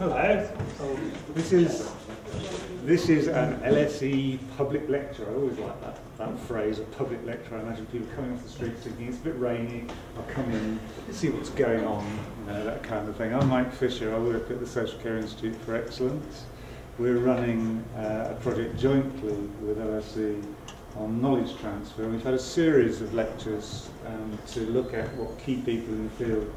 Hello. This is an LSE public lecture. I always like that phrase, a public lecture. I imagine people coming off the street thinking it's a bit rainy, I'll come in, see what's going on, you know, that kind of thing. I'm Mike Fisher, I work at the Social Care Institute for Excellence. We're running a project jointly with LSE on knowledge transfer. We've had a series of lectures to look at what key people in the field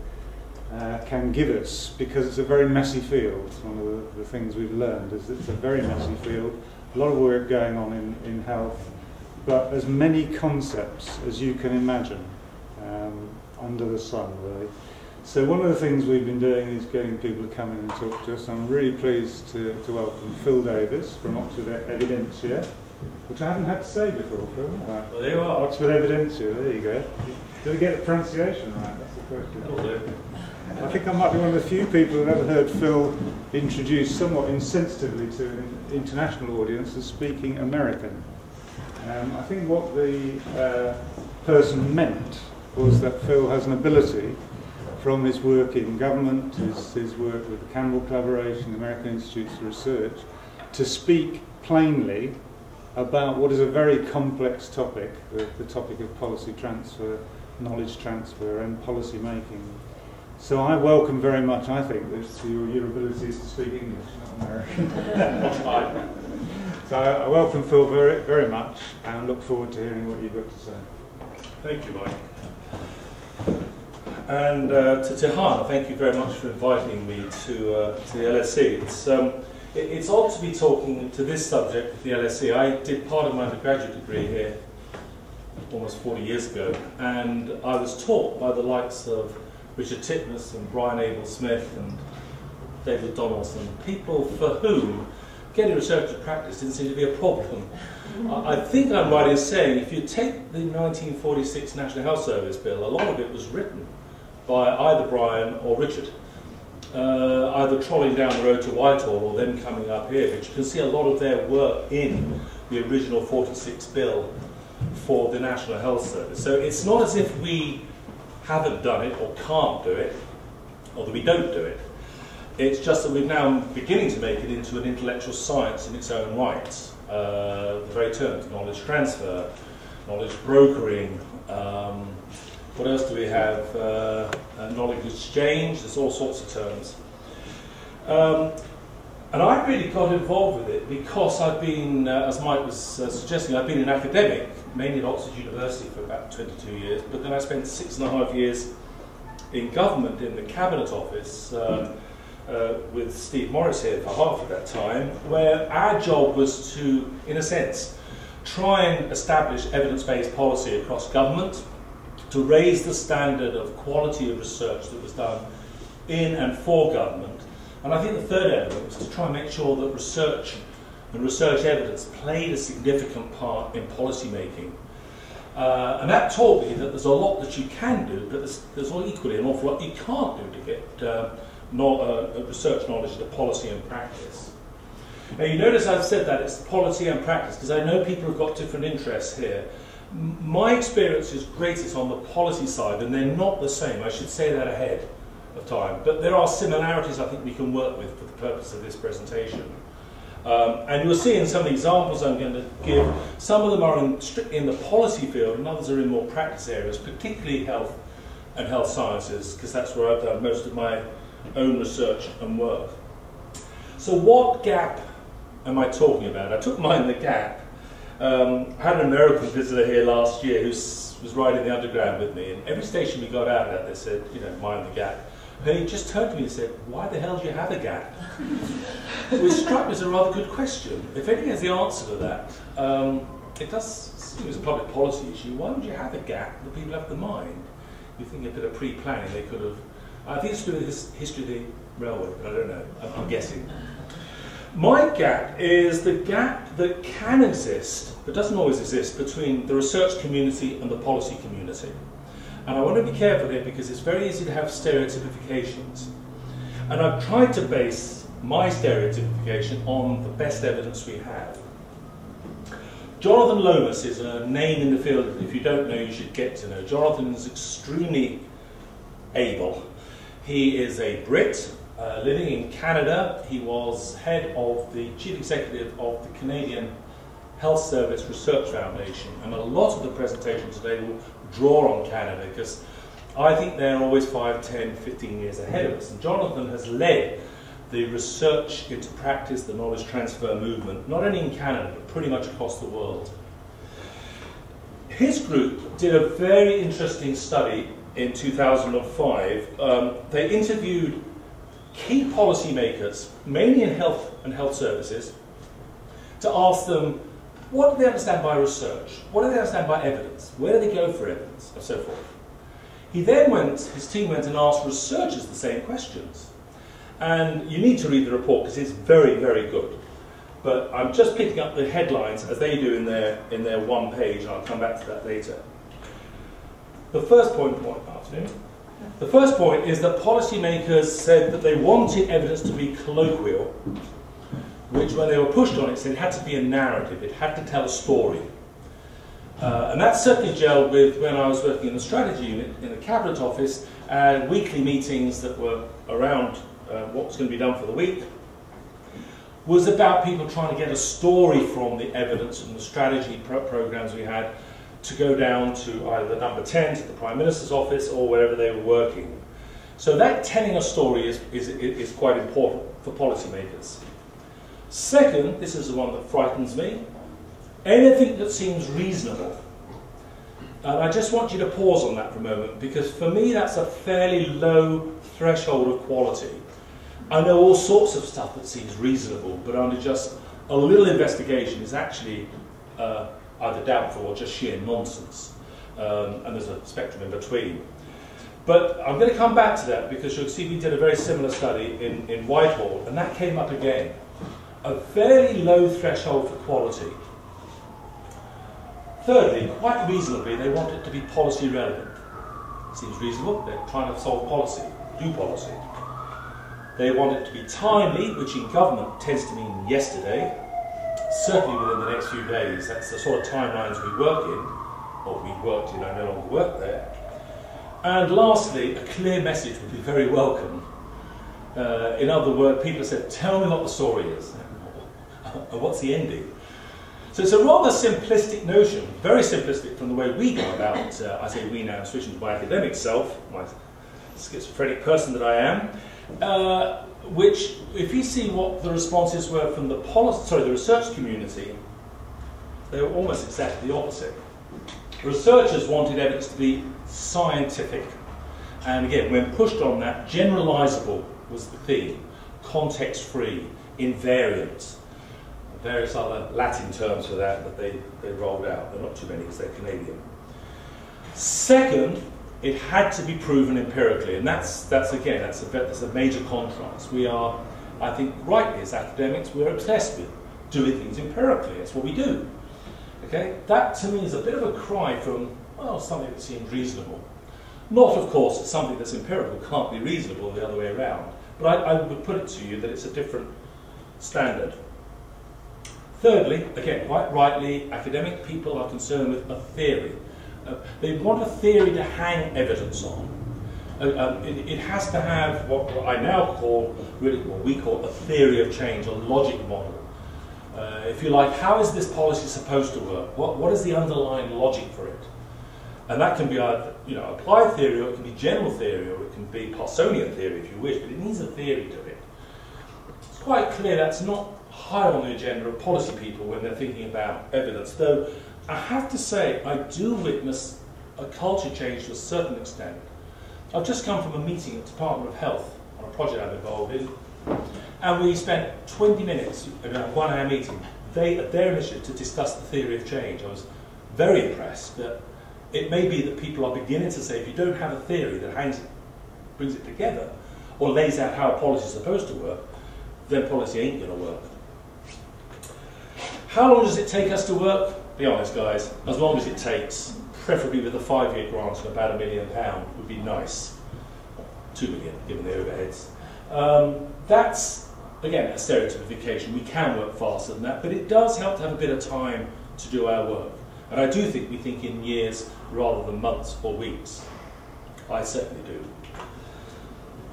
can give us, because it's a very messy field. One of the things we've learned is it's a very messy field, a lot of work going on in health, but as many concepts as you can imagine under the sun, really. So one of the things we've been doing is getting people to come in and talk to us. I'm really pleased to welcome Phil Davies from Oxford Evidentia, which I haven't had to say before, Phil. Well, there you are. Oxford Evidentia, there you go. Did we get the pronunciation right? That's the question. I think I might be one of the few people who've ever heard Phil introduced somewhat insensitively to an international audience as speaking American. I think what the person meant was that Phil has an ability, from his work in government, his work with the Campbell Collaboration, the American Institutes for Research, to speak plainly about what is a very complex topic, the topic of policy transfer, knowledge transfer and policy making. So I welcome very much, I think, your abilities to speak English, not American. So I welcome Phil very, very much and look forward to hearing what you've got to say. Thank you, Mike. And to Hannah, thank you very much for inviting me to the LSE. It's odd to be talking to this subject at the LSE. I did part of my undergraduate degree here almost 40 years ago, and I was taught by the likes of Richard Titmuss and Brian Abel-Smith and David Donaldson, people for whom getting research to practice didn't seem to be a problem. I think I'm right in saying if you take the 1946 National Health Service Bill, a lot of it was written by either Brian or Richard, either trolling down the road to Whitehall or them coming up here, but you can see a lot of their work in the original 46 bill for the National Health Service. So it's not as if we haven't done it or can't do it, or that we don't do it. It's just that we're now beginning to make it into an intellectual science in its own right. The very terms, knowledge transfer, knowledge brokering, what else do we have? Knowledge exchange, there's all sorts of terms. And I really got involved with it because I've been, as Mike was suggesting, I've been an academic, mainly at Oxford University for about 22 years, but then I spent 6.5 years in government in the Cabinet Office with Steve Morris here for half of that time, where our job was to, in a sense, try and establish evidence-based policy across government, to raise the standard of quality of research that was done in and for government. And I think the third element was to try and make sure that research and research evidence played a significant part in policy making. And that taught me that there's a lot that you can do, but there's equally an awful lot you can't do to get research knowledge into policy and practice. Now you notice I've said that it's policy and practice, because I know people have got different interests here. My experience is greatest on the policy side, and they're not the same. I should say that ahead of time. But there are similarities I think we can work with for the purpose of this presentation. And you'll see in some of the examples I'm going to give, some of them are in the policy field and others are in more practice areas, particularly health and health sciences, because that's where I've done most of my own research and work. So what gap am I talking about? I took mine the gap. I had an American visitor here last year who was riding the underground with me, and every station we got out at, they said, you know, mind the gap. And he just turned to me and said, why the hell do you have a gap? Which struck me as a rather good question. If anyone has the answer to that, it does seem as a public policy issue. Why would you have a gap that people have to mind? You think a bit of pre-planning, they could have... I think it's to do with the history of the railway, but I don't know. I'm guessing. My gap is the gap that can exist, but doesn't always exist, between the research community and the policy community. And I want to be careful here because it's very easy to have stereotypifications. And I've tried to base my stereotypification on the best evidence we have. Jonathan Lomas is a name in the field that if you don't know, you should get to know. Jonathan is extremely able. He is a Brit. living in Canada. He was head of the chief executive of the Canadian Health Service Research Foundation, and a lot of the presentation today will draw on Canada because I think they're always 5, 10, 15 years ahead of us. And Jonathan has led the research into practice, the knowledge transfer movement, not only in Canada, but pretty much across the world. His group did a very interesting study in 2005. They interviewed key policymakers, mainly in health and health services, to ask them, what do they understand by research? What do they understand by evidence? Where do they go for evidence? And so forth. He then his team went and asked researchers the same questions. And you need to read the report because it's very, very good. But I'm just picking up the headlines as they do in their one page, and I'll come back to that later. The first point is that policymakers said that they wanted evidence to be colloquial, which when they were pushed on it said it had to be a narrative, it had to tell a story. And that certainly gelled with when I was working in the strategy unit in the Cabinet Office, and weekly meetings that were around what was going to be done for the week, was about people trying to get a story from the evidence and the strategy programs we had to go down to either number 10, to the Prime Minister's office, or wherever they were working. So that telling a story is quite important for policymakers. Second, this is the one that frightens me, anything that seems reasonable. And I just want you to pause on that for a moment, because for me that's a fairly low threshold of quality. I know all sorts of stuff that seems reasonable, but under just a little investigation is actually either doubtful or just sheer nonsense. And there's a spectrum in between. But I'm going to come back to that because you'll see we did a very similar study in Whitehall, and that came up again. A very low threshold for quality. Thirdly, quite reasonably, they want it to be policy relevant. Seems reasonable, they're trying to solve policy, do policy. They want it to be timely, which in government tends to mean yesterday, certainly within the next few days. That's the sort of timelines we work in, or we worked in, I no longer work there. And lastly, a clear message would be very welcome. In other words, people said, tell me what the story is, and what's the ending? So it's a rather simplistic notion, very simplistic from the way we go about, I say we now, switching to my academic self, my schizophrenic person that I am, which, if you see what the responses were from the research community, they were almost exactly the opposite. Researchers wanted evidence to be scientific, and again, when pushed on that, generalizable was the theme, context-free, invariant, various other Latin terms for that they rolled out. They're not too many because they're Canadian. Second, it had to be proven empirically, and that's a major contrast. We are, I think, rightly as academics, we're obsessed with doing things empirically. That's what we do. Okay, that to me is a bit of a cry from, well, something that seems reasonable. Not, of course, that something that's empirical can't be reasonable the other way around, but I would put it to you that it's a different standard. Thirdly, again, quite rightly, academic people are concerned with a theory. They want a theory to hang evidence on. It has to have what I now call, really what we call a theory of change, a logic model. If you like, how is this policy supposed to work? What is the underlying logic for it? And that can be either, applied theory, or it can be general theory, or it can be Parsonian theory if you wish, but it needs a theory to it. It's quite clear that's not high on the agenda of policy people when they're thinking about evidence, though I have to say I do witness a culture change to a certain extent. I've just come from a meeting at the Department of Health on a project I'm involved in, and we spent 20 minutes, a 1-hour meeting, at their initiative, to discuss the theory of change. I was very impressed that it may be that people are beginning to say if you don't have a theory that brings it together, or lays out how a policy is supposed to work, then policy ain't going to work. How long does it take us to work? Be honest, guys, as long as it takes, preferably with a 5-year grant of about £1 million would be nice. 2 million, given the overheads. That's, again, a stereotypification. We can work faster than that, but it does help to have a bit of time to do our work. And I do think we think in years rather than months or weeks. I certainly do.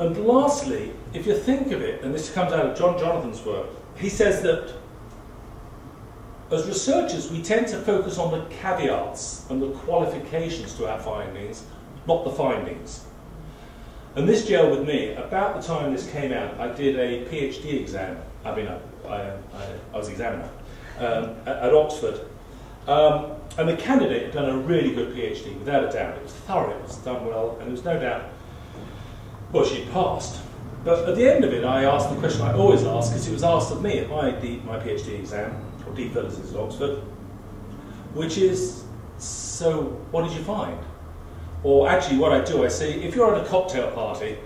And lastly, if you think of it, and this comes out of John Jonathan's work, he says that as researchers, we tend to focus on the caveats and the qualifications to our findings, not the findings. And this gelled with me. About the time this came out, I did a PhD exam. I mean, I was examiner at Oxford. And the candidate had done a really good PhD, without a doubt. It was thorough, it was done well, and there was no doubt, well, she passed. But at the end of it, I asked the question I always ask, because it was asked of me at my PhD exam, or D.Phillips at Oxford, which is, so what did you find? Or actually what I do, I say, if you're at a cocktail party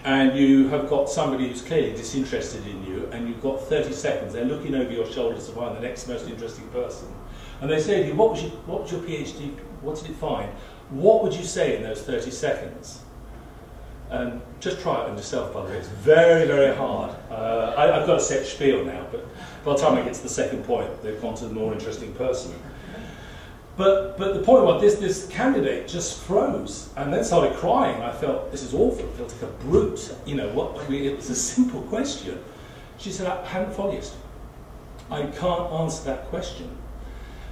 and you have got somebody who's clearly disinterested in you and you've got 30 seconds, they're looking over your shoulder to find the next most interesting person, and they say to you, what was your PhD, what did it find? What would you say in those 30 seconds? And just try it on yourself, by the way. It's very, very hard. I've got a set spiel now, but by the time I get to the second point, they've gone to the more interesting person. But the point was, this candidate just froze and then started crying. I felt, this is awful. I felt like a brute. You know, it was a simple question. She said, I haven't followed you. I can't answer that question.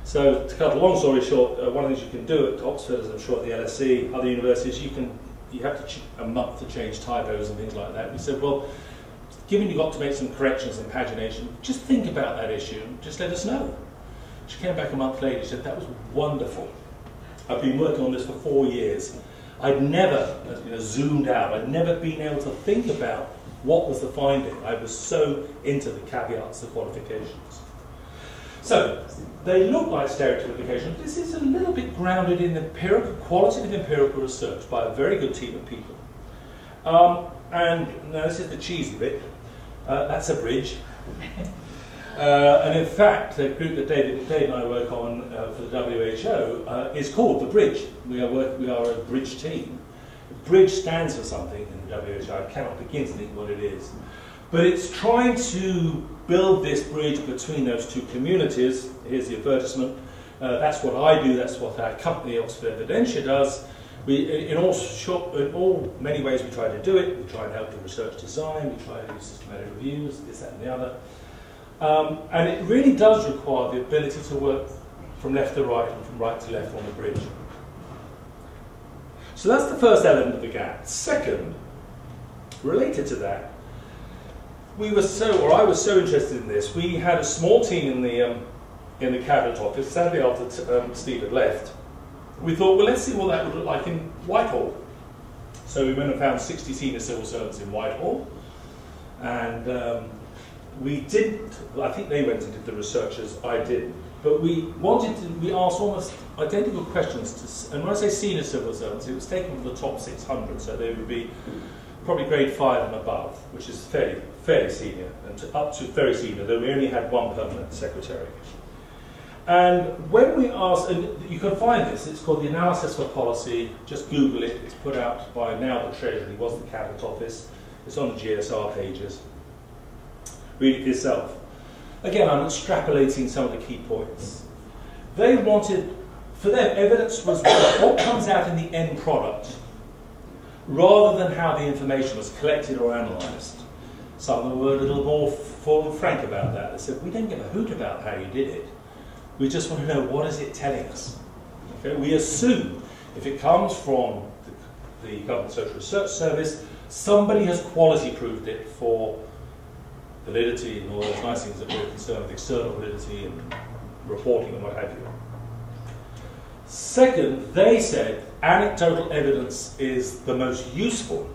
So to cut a long story short, one of the things you can do at Oxford, as I'm sure at the LSE, other universities, you have a month to change typos and things like that. We said, well, given you've got to make some corrections and pagination, just think about that issue and just let us know. She came back a month later, she said, that was wonderful. I've been working on this for 4 years. I'd never zoomed out. I'd never been able to think about what was the finding. I was so into the caveats, the qualifications. So, they look like stereotypification. This is a little bit grounded in qualitative empirical research by a very good team of people. And now this is the cheesy bit. That's a bridge. And in fact, the group that Dave and I work on for the WHO is called the Bridge. We are a bridge team. The bridge stands for something in the WHO. I cannot begin to think what it is. But it's trying to build this bridge between those two communities. Here's the advertisement. That's what I do. That's what our company, Oxford Evidentia, does. In many ways, we try to do it. We try and help the research design. We try to do systematic reviews, this, that, and the other. And it really does require the ability to work from left to right and from right to left on the bridge. So that's the first element of the gap. Second, related to that, I was so interested in this. We had a small team in the cabinet office. Sadly, after Steve had left, we thought, well, let's see what that would look like in Whitehall. So we went and found 60 senior civil servants in Whitehall, and we didn't. I think they went and did the research as I did. But we asked almost identical questions and when I say senior civil servants, it was taken from the top 600, so they would be probably grade 5 and above, which is fairly senior, and up to very senior, though we only had one permanent secretary. And when we asked, and you can find this, it's called the Analysis for Policy, just Google it, it's put out by now the Treasury, was the Cabinet Office, it's on the GSR pages. Read it for yourself. Again, I'm extrapolating some of the key points. They wanted, for them, evidence was what comes out in the end product, rather than how the information was collected or analysed. Some of them were a little more frank about that. They said, we don't give a hoot about how you did it. We just want to know, what is it telling us? Okay? We assume, if it comes from the Government Social Research Service, somebody has quality proved it for validity and all those nice things that we're concerned with, external validity and reporting and what have you. Second, they said anecdotal evidence is the most useful,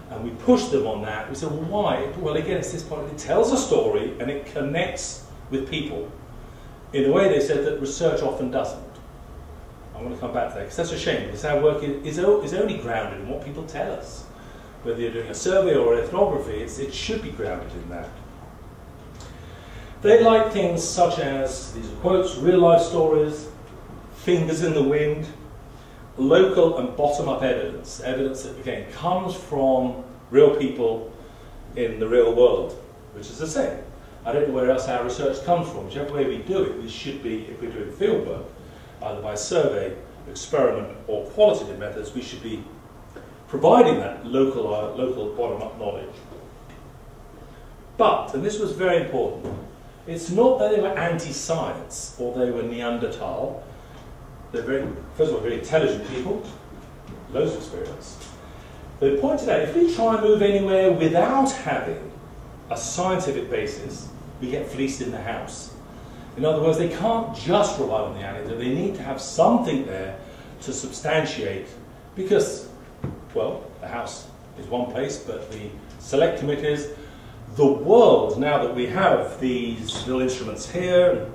and we pushed them on that. We said, well, why? Well, again, it's this point, it tells a story and it connects with people in a way, they said, that research often doesn't. I want to come back to that, because that's a shame, because our work is only grounded in what people tell us. Whether you're doing a survey or ethnography, it should be grounded in that. They like things such as, these are quotes, real-life stories, fingers in the wind, local and bottom-up evidence, evidence that, again, comes from real people in the real world, which is the same. I don't know where else our research comes from. Whichever way we do it, we should be, if we're doing field work, either by survey, experiment, or qualitative methods, we should be providing that local bottom-up knowledge. But, and this was very important, it's not that they were anti-science or they were Neanderthal. They're first of all, very intelligent people, loads of experience. They pointed out, if we try and move anywhere without having a scientific basis, we get fleeced in the house. In other words, they can't just rely on the anecdote, they need to have something there to substantiate, because, well, the house is one place, but the select committees, the world, now that we have these little instruments here,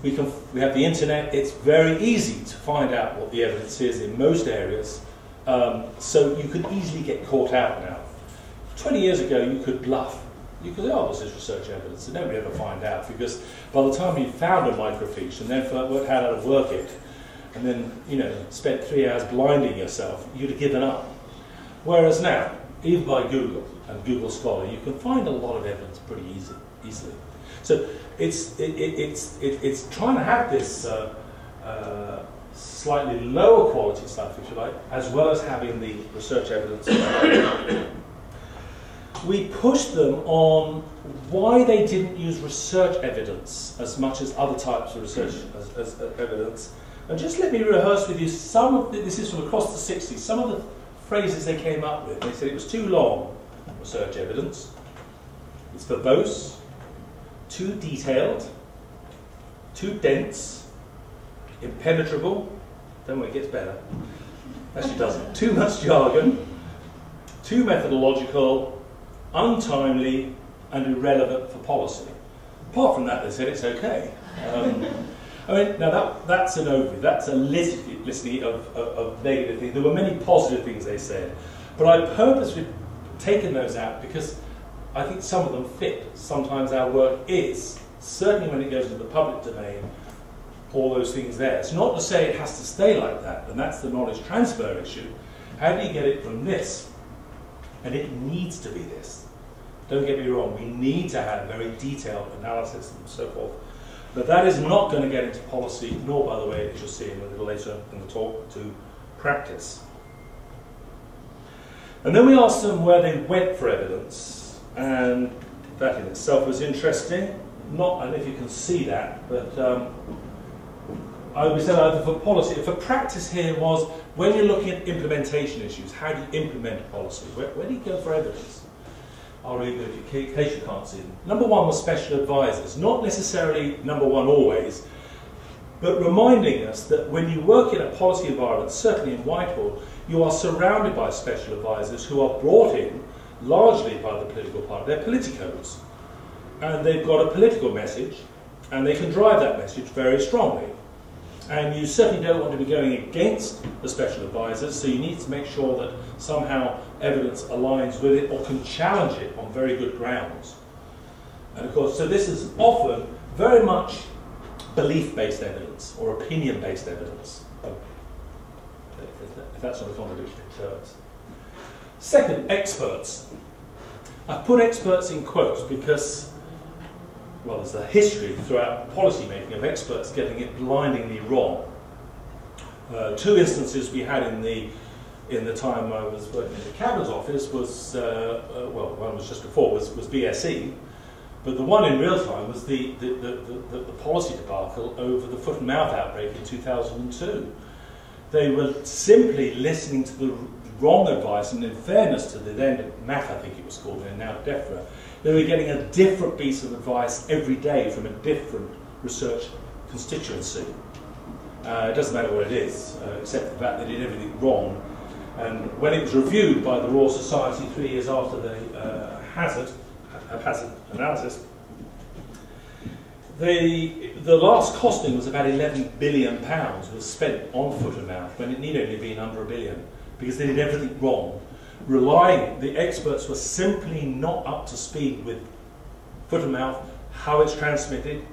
we have the internet, it's very easy to find out what the evidence is in most areas, so you could easily get caught out now. 20 years ago, you could bluff. You could say, oh, this is research evidence, and nobody ever find out, because by the time you found a microfiche and then worked out how to work it, and then, you know, spent 3 hours blinding yourself, you'd have given up. Whereas now, even by Google and Google Scholar, you can find a lot of evidence pretty easily. So it's trying to have this slightly lower quality stuff, if you like, as well as having the research evidence. We pushed them on why they didn't use research evidence as much as other types of research as evidence. And just let me rehearse with you some of this is from across the 60s, some of the phrases they came up with. They said it was too long, research evidence. It's verbose, too detailed, too dense, impenetrable. Then when it gets better, actually doesn't. Too much jargon, too methodological, untimely, and irrelevant for policy. Apart from that, they said it's okay. I mean, now that's an overview. That's a litany of negative things. There were many positive things they said, but I purposely taken those out because I think some of them fit. Sometimes our work is, certainly when it goes into the public domain, all those things there. It's not to say it has to stay like that, and that's the knowledge transfer issue. How do you get it from this? And it needs to be this. Don't get me wrong, we need to have very detailed analysis and so forth. But that is not going to get into policy, nor, by the way, as you'll see a little later in the talk, to practice. And then we asked them where they went for evidence, and that in itself was interesting. Not, I don't know if you can see that, but I would say either for policy, for practice here was when you're looking at implementation issues, how do you implement a policy? Where do you go for evidence? I'll read them in case you can't see them. Number one was special advisors, not necessarily number one always, but reminding us that when you work in a policy environment, certainly in Whitehall, you are surrounded by special advisors who are brought in largely by the political party. They're politicos, and they've got a political message, and they can drive that message very strongly. And you certainly don't want to be going against the special advisors, so you need to make sure that somehow evidence aligns with it or can challenge it on very good grounds. And of course, so this is often very much belief-based evidence or opinion-based evidence, if that's not a contradiction in terms. Second, experts. I've put experts in quotes because, well, there's a history throughout policy making of experts getting it blindingly wrong. Two instances we had in the time I was working in the Cabinet's office was, well, one was just before, was BSE, but the one in real time was the policy debacle over the foot and mouth outbreak in 2002. They were simply listening to the wrong advice, and in fairness to the then MAF, I think it was called, and now DEFRA, they were getting a different piece of advice every day from a different research constituency. It doesn't matter what it is, except the fact they did everything wrong. And when it was reviewed by the Royal Society 3 years after the hazard analysis, the last costing was about £11 billion was spent on foot and mouth, when it need only been under £1 billion, because they did everything wrong. The experts were simply not up to speed with foot and mouth, how it's transmitted,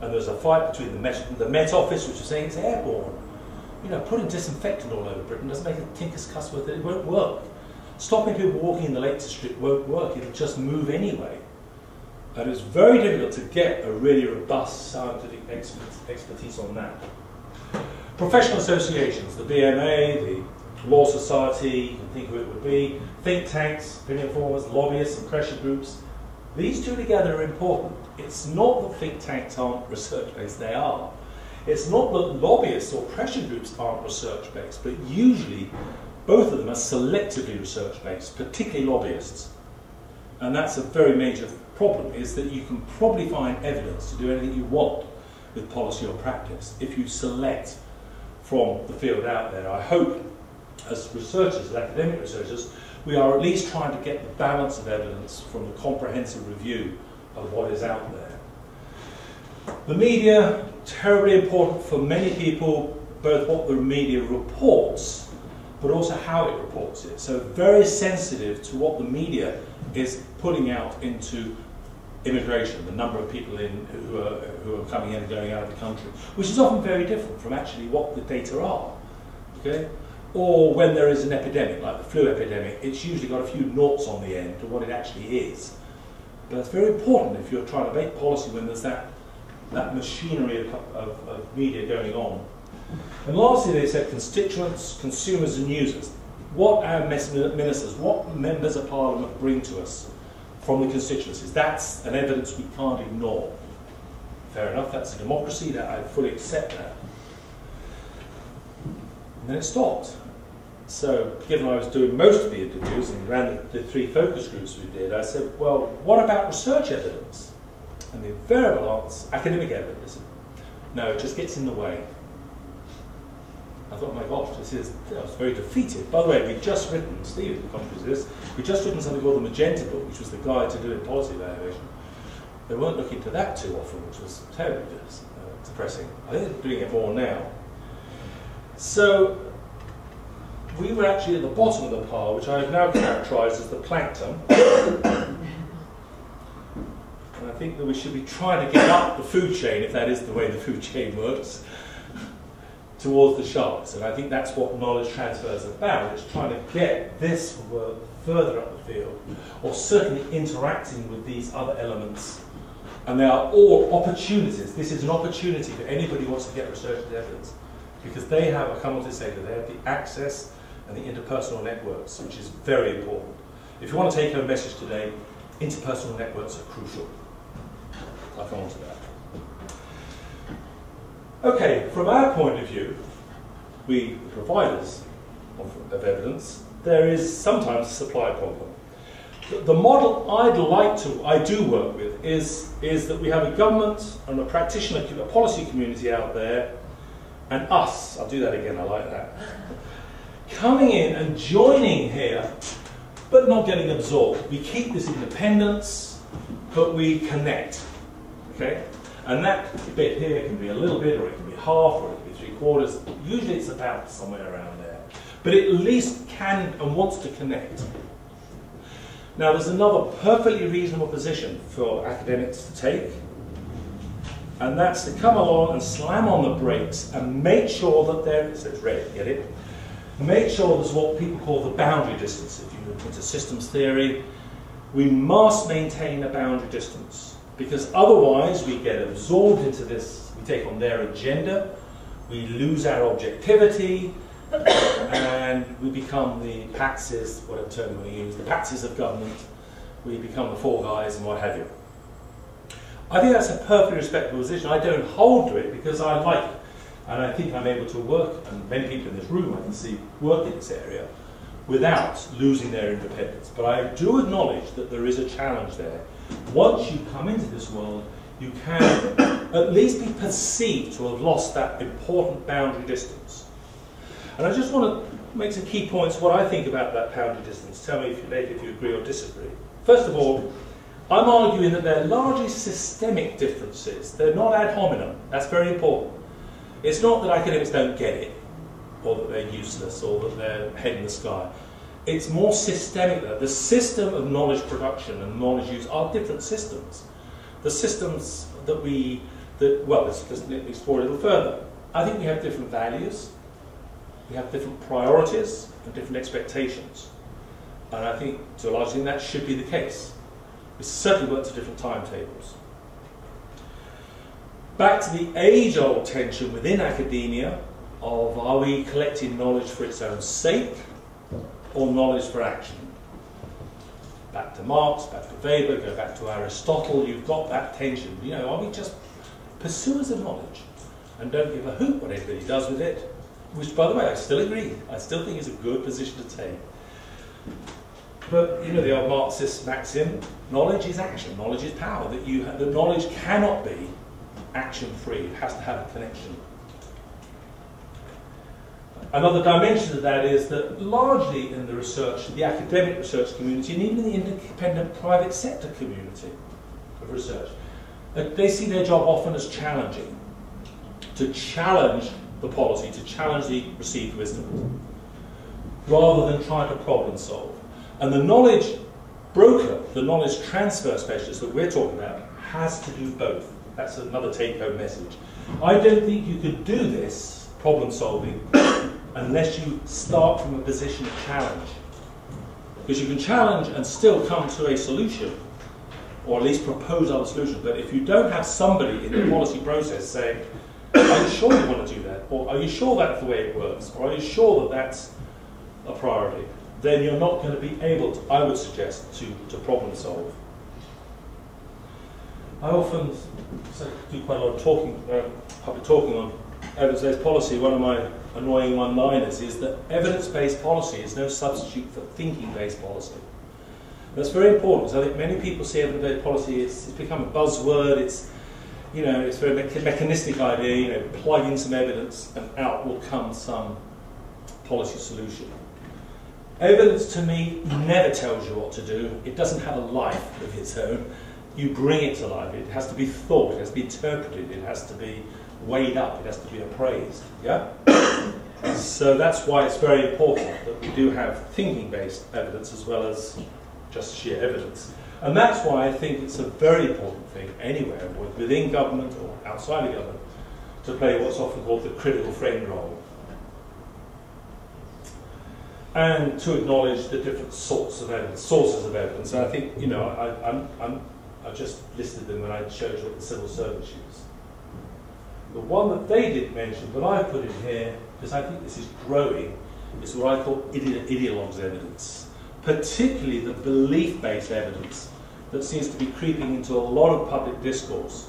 and there was a fight between the Met Office, which was saying it's airborne. You know, putting disinfectant all over Britain doesn't make a tinker's cuss with it, it won't work. Stopping people walking in the Lake District won't work, it'll just move anyway. And it's very difficult to get a really robust scientific expertise on that. Professional associations, the BMA, the law society, you can think who it would be, think tanks, opinion formers, lobbyists and pressure groups. These two together are important. It's not that think tanks aren't research-based, they are. It's not that lobbyists or pressure groups aren't research-based, but usually both of them are selectively research-based, particularly lobbyists. And that's a very major problem, is that you can probably find evidence to do anything you want with policy or practice if you select from the field out there. I hope, as researchers, as academic researchers, we are at least trying to get the balance of evidence from the comprehensive review of what is out there. The media, terribly important for many people, both what the media reports, but also how it reports it. So very sensitive to what the media is putting out into immigration, the number of people who are coming in and going out of the country, which is often very different from actually what the data are. Okay? Or when there is an epidemic, like the flu epidemic, it's usually got a few noughts on the end to what it actually is. But it's very important if you're trying to make policy when there's that machinery of media going on. And lastly, they said constituents, consumers and users. What our ministers, what members of Parliament bring to us from the constituencies, that's an evidence we can't ignore. Fair enough, that's a democracy, that I fully accept that. And then it stopped. So, given I was doing most of the interviews and ran the 3 focus groups we did, I said, well, what about research evidence? And the invariable answer, academic evidence, no, it just gets in the way. I thought, my gosh, I was very defeated. By the way, we'd just written, Steve contributed to this, we'd just written something called the Magenta Book, which was the guide to doing policy evaluation. They weren't looking to that too often, which was terribly depressing. I think they're doing it more now. So, we were actually at the bottom of the pile, which I have now characterised as the plankton. And I think that we should be trying to get up the food chain, if that is the way the food chain works, towards the sharks. And I think that's what knowledge transfer is about. It's trying to get this work further up the field, or certainly interacting with these other elements. And they are all opportunities. This is an opportunity for anybody who wants to get research and evidence, because they have, I come on to say that they have the access and the interpersonal networks, which is very important. If you want to take home a message today, interpersonal networks are crucial. I'll come on to that. Okay, from our point of view, we providers of evidence, there is sometimes a supply problem. The model I do work with is that we have a government and a practitioner, a policy community out there, and us, I'll do that again, I like that, coming in and joining here, but not getting absorbed. We keep this independence, but we connect, okay? And that bit here can be a little bit, or it can be half, or it can be 3/4. Usually it's about somewhere around there. But it at least can and wants to connect. Now there's another perfectly reasonable position for academics to take, and that's to come along and slam on the brakes and make sure that there, it says red, get it? Make sure there's what people call the boundary distance. If you look into systems theory, we must maintain a boundary distance, because otherwise we get absorbed into this, we take on their agenda, we lose our objectivity, and we become the paxes, whatever term you want to use, the paxes of government. We become the Fall Guys and what have you. I think that's a perfectly respectable position. I don't hold to it because I like it. And I think I'm able to work, and many people in this room I can see work in this area, without losing their independence. But I do acknowledge that there is a challenge there. Once you come into this world, you can at least be perceived to have lost that important boundary distance. And I just want to make some key points what I think about that boundary distance. Tell me if you agree or disagree. First of all, I'm arguing that they're largely systemic differences. They're not ad hominem. That's very important. It's not that academics don't get it, or that they're useless, or that they're head in the sky. It's more systemic there. The system of knowledge production and knowledge use are different systems. The systems that well, let's explore a little further. I think we have different values, we have different priorities and different expectations. And I think, to a large extent, that should be the case. We certainly work to different timetables. Back to the age-old tension within academia, of are we collecting knowledge for its own sake or knowledge for action? Back to Marx, back to Weber, go back to Aristotle, you've got that tension. You know, are we just pursuers of knowledge and don't give a hoot what anybody does with it? Which, by the way, I still agree. I still think is a good position to take. But, you know, the old Marxist maxim, knowledge is action, knowledge is power. That knowledge cannot be action-free. It has to have a connection. Another dimension of that is that largely in the research, the academic research community, and even in the independent private sector community of research, they see their job often as challenging. To challenge the policy, to challenge the received wisdom, rather than trying to problem solve. And the knowledge broker, the knowledge transfer specialist that we're talking about, has to do both. That's another take-home message. I don't think you could do this, problem solving, unless you start from a position of challenge. Because you can challenge and still come to a solution, or at least propose other solutions. But if you don't have somebody in the policy process saying, are you sure you want to do that? Or are you sure that's the way it works? Or are you sure that that's a priority? Then you're not going to be able to, I would suggest, to problem solve. I often do quite a lot of talking, public talking on evidence-based policy. One of my annoying one-liners is that evidence-based policy is no substitute for thinking-based policy. That's very important, because I think many people see evidence-based policy, it's become a buzzword, it's, you know, it's a very mechanistic idea, you know, plug in some evidence and out will come some policy solution. Evidence to me never tells you what to do. It doesn't have a life of its own. You bring it to life. It has to be thought, it has to be interpreted, it has to be weighed up, it has to be appraised. Yeah? So that's why it's very important that we do have thinking-based evidence as well as just sheer evidence. And that's why I think it's a very important thing anywhere, within government or outside of government, to play what's often called the critical friend role. And to acknowledge the different sorts of evidence, sources of evidence. And I think, you know, I just listed them when I showed you what the civil servants use. The one that they didn't mention, but I put in here, because I think this is growing, is what I call ideologues evidence. Particularly the belief-based evidence that seems to be creeping into a lot of public discourse,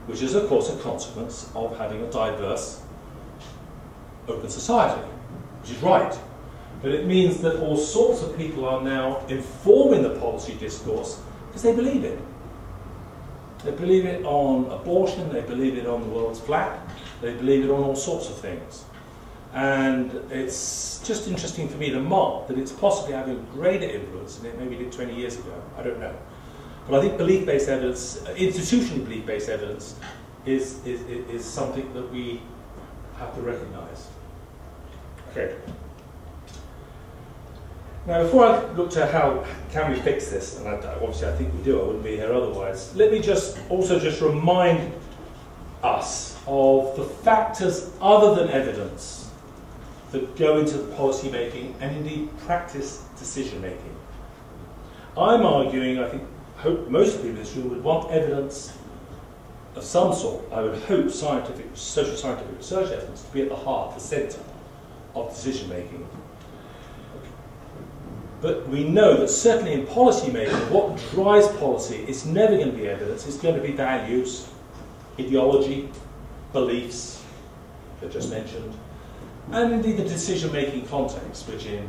which is, of course, a consequence of having a diverse, open society, which is right. But it means that all sorts of people are now informing the policy discourse because they believe it. They believe it on abortion, they believe it on the world's flat, they believe it on all sorts of things. And it's just interesting for me to mark that it's possibly having a greater influence than it maybe did 20 years ago. I don't know. But I think belief-based evidence, institutionally belief-based evidence, is something that we have to recognise. Okay. Now, before I look to how can we fix this, and obviously I think we do, I wouldn't be here otherwise, let me just remind us of the factors other than evidence that go into policy making and indeed practice decision making. I'm arguing, I hope most people in this room would want evidence of some sort. I would hope social scientific research evidence to be at the heart, the centre of decision making. But we know that certainly in policy making, what drives policy is never going to be evidence, it's going to be values, ideology, beliefs, I just mentioned, and indeed the decision-making context, which in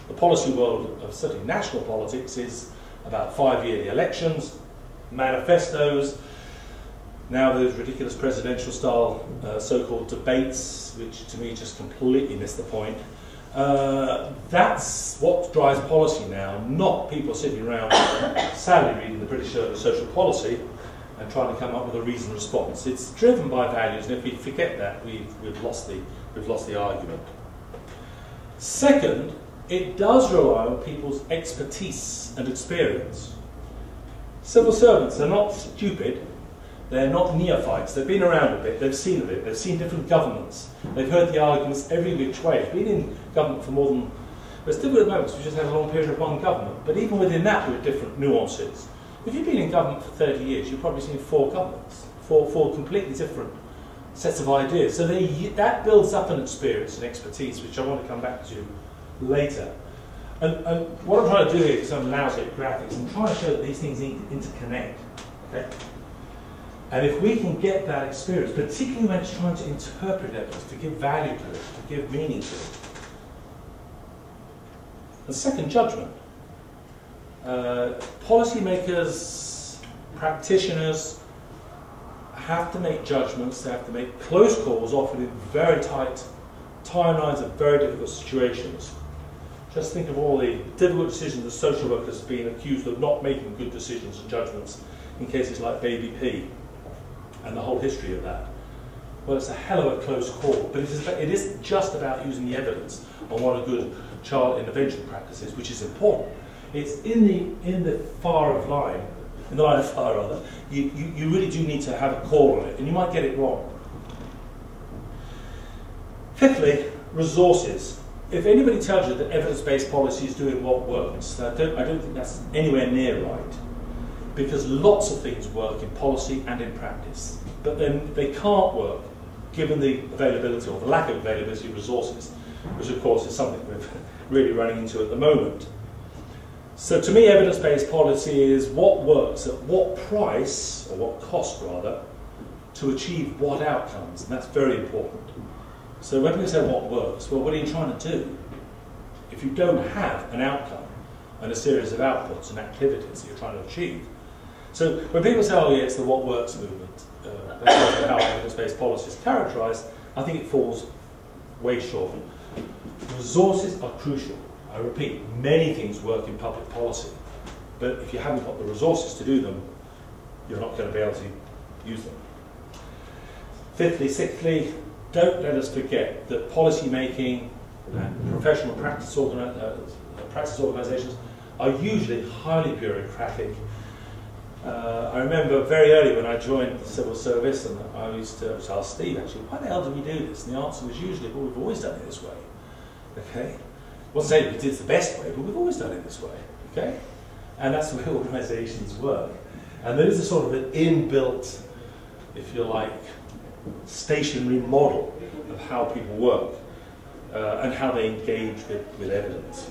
the policy world of certainly national politics is about 5-yearly elections, manifestos, now those ridiculous presidential-style so-called debates, which to me just completely miss the point. That's what drives policy now, not people sitting around sadly reading the British Journal of Social Policy and trying to come up with a reasoned response. It's driven by values, and if we forget that, we've lost the argument. Second, it does rely on people's expertise and experience. Civil servants are not stupid, they're not neophytes, they've been around a bit, they've seen a bit, they've seen different governments, they've heard the arguments every which way, they've been in government for more than, we're still at the moment, we just had a long period of one government, but even within that there are different nuances. If you've been in government for 30 years, you've probably seen 4 governments, four completely different sets of ideas. So that builds up an experience and expertise, which I want to come back to later. And what I'm trying to do here, because I'm lousy at graphics, I'm trying to show that these things interconnect. Okay? And if we can get that experience, particularly when it's trying to interpret evidence, to give value to it, to give meaning to it. And second, judgment. Policymakers, practitioners have to make judgments, they have to make close calls, often in very tight timelines of very difficult situations. Just think of all the difficult decisions that social workers have been accused of not making good decisions and judgments in cases like Baby P and the whole history of that. Well, it's a hell of a close call, but it is just about using the evidence on what a good child intervention practice is, which is important. It's in the fire of line, in the line of fire rather, you really do need to have a call on it, and you might get it wrong. Fifthly, resources. If anybody tells you that evidence-based policy is doing what works, I don't think that's anywhere near right, because lots of things work in policy and in practice, but then they can't work given the availability or the lack of availability of resources, which of course is something we're really running into at the moment. So to me, evidence-based policy is what works at what price, or what cost rather, to achieve what outcomes, and that's very important. So when we say what works, well, what are you trying to do? If you don't have an outcome and a series of outputs and activities that you're trying to achieve. So when people say, oh yeah, it's the what works movement, that's how evidence-based policy is characterised, I think it falls way short. Resources are crucial. I repeat, many things work in public policy, but if you haven't got the resources to do them, you're not going to be able to use them. Fifthly, sixthly, don't let us forget that policy making and professional practice organisations are usually highly bureaucratic. I remember very early when I joined the civil service, and I used to ask Steve actually, why the hell do we do this? And the answer was usually, well, we've always done it this way. Okay? I wasn't saying we did it the best way, but we've always done it this way. Okay? And that's the way organisations work. And there is a sort of an inbuilt, if you like, stationary model of how people work and how they engage with evidence.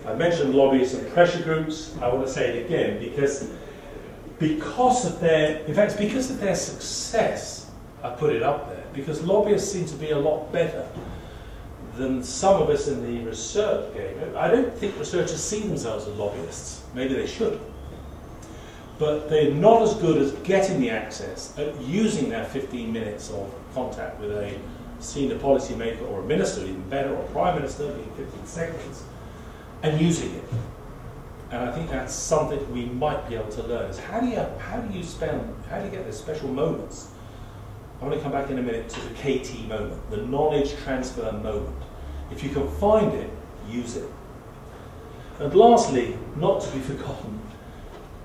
I mentioned lobbyists and pressure groups. I want to say it again because of their, in fact, it's because of their success I put it up there, because lobbyists seem to be a lot better than some of us in the research game. I don't think researchers see themselves as lobbyists. Maybe they should. But they're not as good as getting the access, at using their 15 minutes of contact with a senior policymaker or a minister, even better, or a prime minister, being 15 seconds, and using it. And I think that's something we might be able to learn, is how do you get those special moments? I want to come back in a minute to the KT moment, the knowledge transfer moment. If you can find it, use it. And lastly, not to be forgotten,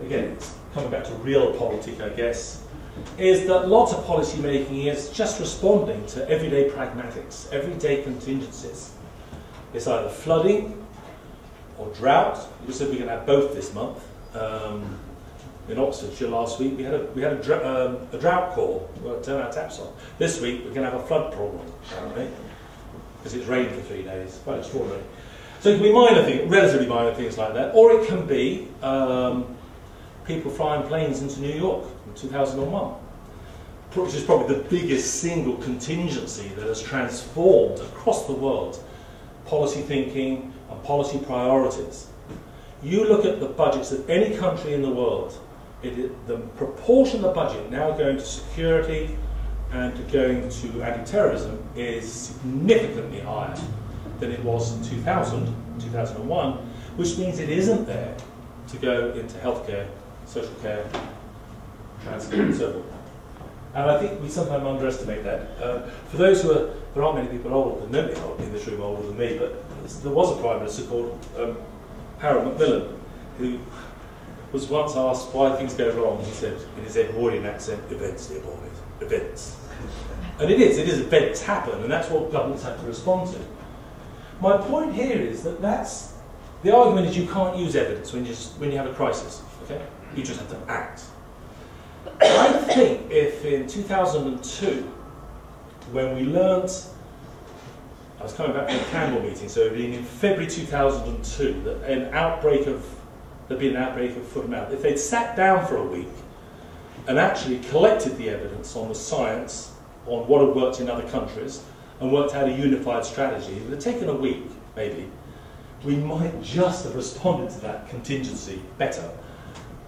again, it's coming back to real politics, I guess, is that lots of policy making is just responding to everyday pragmatics, everyday contingencies. It's either flooding or drought. We said we're going to have both this month. In Oxfordshire last week, we had a drought call. We'll turn our taps on. This week, we're going to have a flood problem, apparently, because it's rained for 3 days. Quite extraordinary. So it can be minor things, relatively minor things like that, or it can be people flying planes into New York in 2001, which is probably the biggest single contingency that has transformed across the world policy thinking and policy priorities. You look at the budgets of any country in the world, the proportion of the budget now going to security and to going to anti-terrorism is significantly higher than it was in 2000, 2001, which means it isn't there to go into healthcare, social care, transport and so forth. And I think we sometimes underestimate that. For those who are, there aren't many people older than me in this room older than me, but there was a Prime Minister called Harold Macmillan, who was once asked why things go wrong. He said, in his Edwardian accent, events, dear boys, events. And it is events happen, and that's what governments have to respond to. My point here is that the argument is you can't use evidence when you have a crisis, okay? You just have to act. I think if in 2002 when we learnt, I was coming back from a Campbell meeting, so in February 2002, that there'd been an outbreak of foot and mouth. If they'd sat down for a week and actually collected the evidence on the science, on what had worked in other countries, and worked out a unified strategy, it would have taken a week, maybe, we might just have responded to that contingency better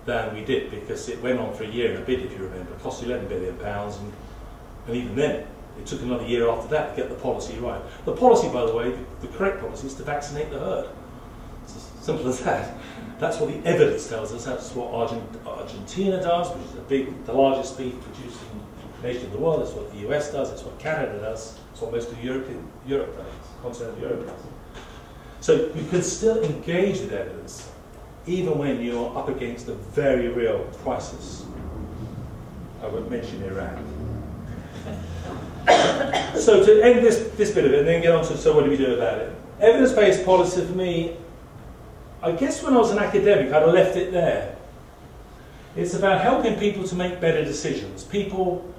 than we did, because it went on for a year and a bit, if you remember. It cost £11 billion, and even then, it took another year after that to get the policy right. The policy, by the way, the correct policy is to vaccinate the herd. It's as simple as that. That's what the evidence tells us. That's what Argentina does, which is the largest beef producing nation in the world. That's what the US does. That's what Canada does. That's what most of Europe does. Continental Europe does. So you can still engage with evidence even when you're up against a very real crisis. I won't mention Iran. So to end this bit of it and then get on to, so what do we do about it? Evidence-based policy for me, I guess when I was an academic I'd have left it there. It's about helping people to make better decisions. People,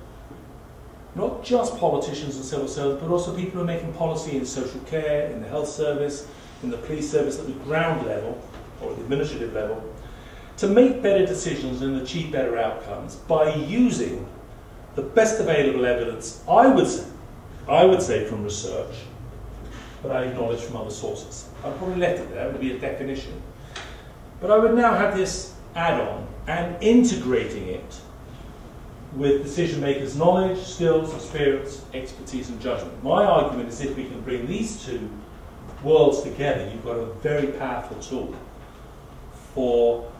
not just politicians and civil servants, but also people who are making policy in social care, in the health service, in the police service at the ground level, or the administrative level, to make better decisions and achieve better outcomes by using the best available evidence, I would say from research, but I acknowledge from other sources. I've probably left it there, it would be a definition. But I would now have this add-on and integrating it with decision makers' knowledge, skills, experience, expertise and judgment. My argument is if we can bring these two worlds together, you've got a very powerful tool for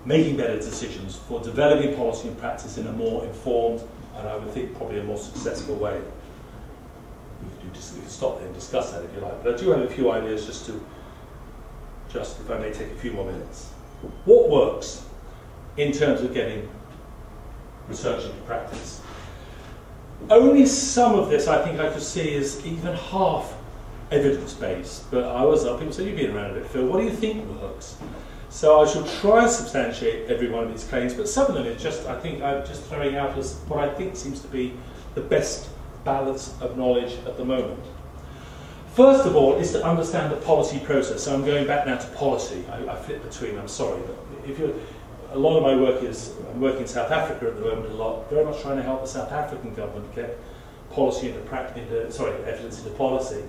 making better decisions, for developing policy and practice in a more informed and I would think probably a more successful way. We can stop there and discuss that if you like, but I do have a few ideas just if I may take a few more minutes. What works in terms of getting research into practice? Only some of this I think I could see is even half evidence-based, but people say, you've been around a bit, Phil, what do you think works? So I shall try and substantiate every one of these claims, but some of them is just, I think I'm just throwing out as what I think seems to be the best balance of knowledge at the moment. First of all is to understand the policy process. So I'm going back now to policy. I flip between, I'm sorry, but a lot of my work is, I'm working in South Africa at the moment a lot, very much trying to help the South African government get policy evidence into policy.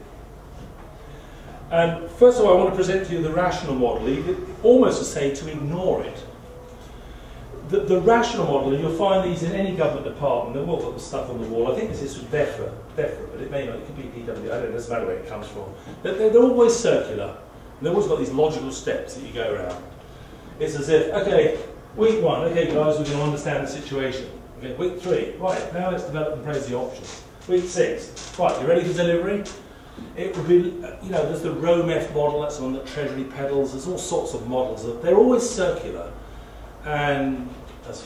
And first of all, I want to present to you the rational model, almost to say to ignore it. The rational model, and you'll find these in any government department, they've all got the stuff on the wall. I think this is from DEFRA, but it may not, it could be DW, I don't know, it doesn't matter where it comes from. They're always circular, and they've always got these logical steps that you go around. It's as if, okay, week 1, okay guys, we're going to understand the situation. Okay, week 3, right, now let's develop and praise the options. Week 6, right, you ready for delivery? It would be, there's the ROMEF model, that's the one that Treasury peddles, there's all sorts of models. They're always circular, and that's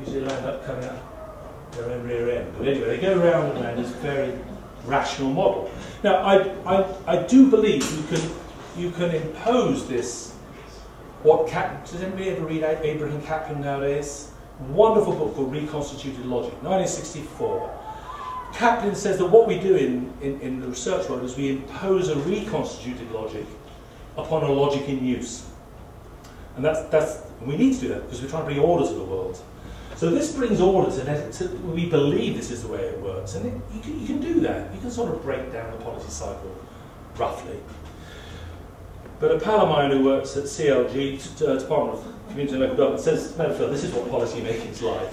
usually end up coming out their own rear end. But anyway, they go round and round, this very rational model. Now, I do believe you can impose this, does anybody ever read Abraham Kaplan nowadays? Wonderful book called Reconstituted Logic, 1964. Kaplan says that what we do in the research world is we impose a reconstituted logic upon a logic in use. And we need to do that because we're trying to bring order to the world. So this brings order to we believe this is the way it works. And you can do that. You can sort of break down the policy cycle roughly. But a pal of mine who works at CLG, Department of Community and Local Government, says, no, Phil, this is what policy making is like.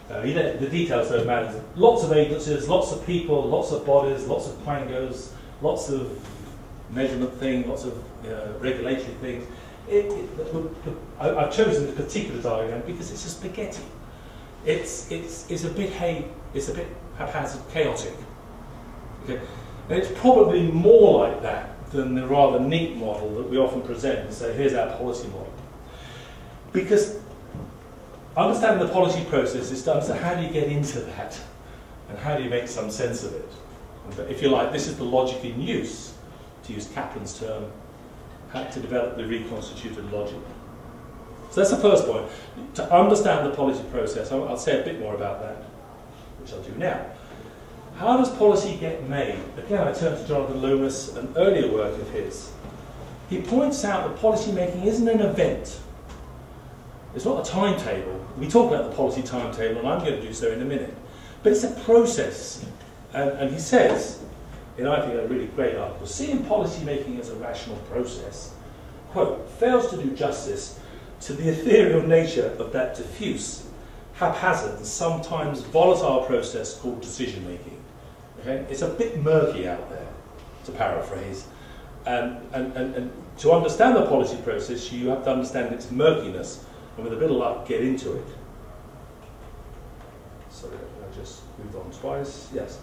The details don't matter. Lots of agencies, lots of people, lots of bodies, lots of quangos, lots of measurement things, lots of regulatory things. I've chosen this particular diagram because it's a spaghetti. It's a bit haphazard, chaotic. Okay, and it's probably more like that than the rather neat model that we often present and say, here's our policy model. Because understanding the policy process is to understand how do you get into that and how do you make some sense of it. But if you like, this is the logic in use, to use Kaplan's term, how to develop the reconstituted logic. So that's the first point. To understand the policy process, I'll say a bit more about that, which I'll do now. How does policy get made? Again, I turn to Jonathan Lomas, an earlier work of his. He points out that policy making isn't an event. It's not a timetable. We talk about the policy timetable, and I'm going to do so in a minute. But it's a process. And he says, in I think a really great article, seeing policy making as a rational process, quote, fails to do justice to the ethereal nature of that diffuse, haphazard, and sometimes volatile process called decision making. Okay? It's a bit murky out there, to paraphrase. And to understand the policy process, you have to understand its murkiness, and with a bit of luck, get into it. Sorry, I just moved on twice. Yes.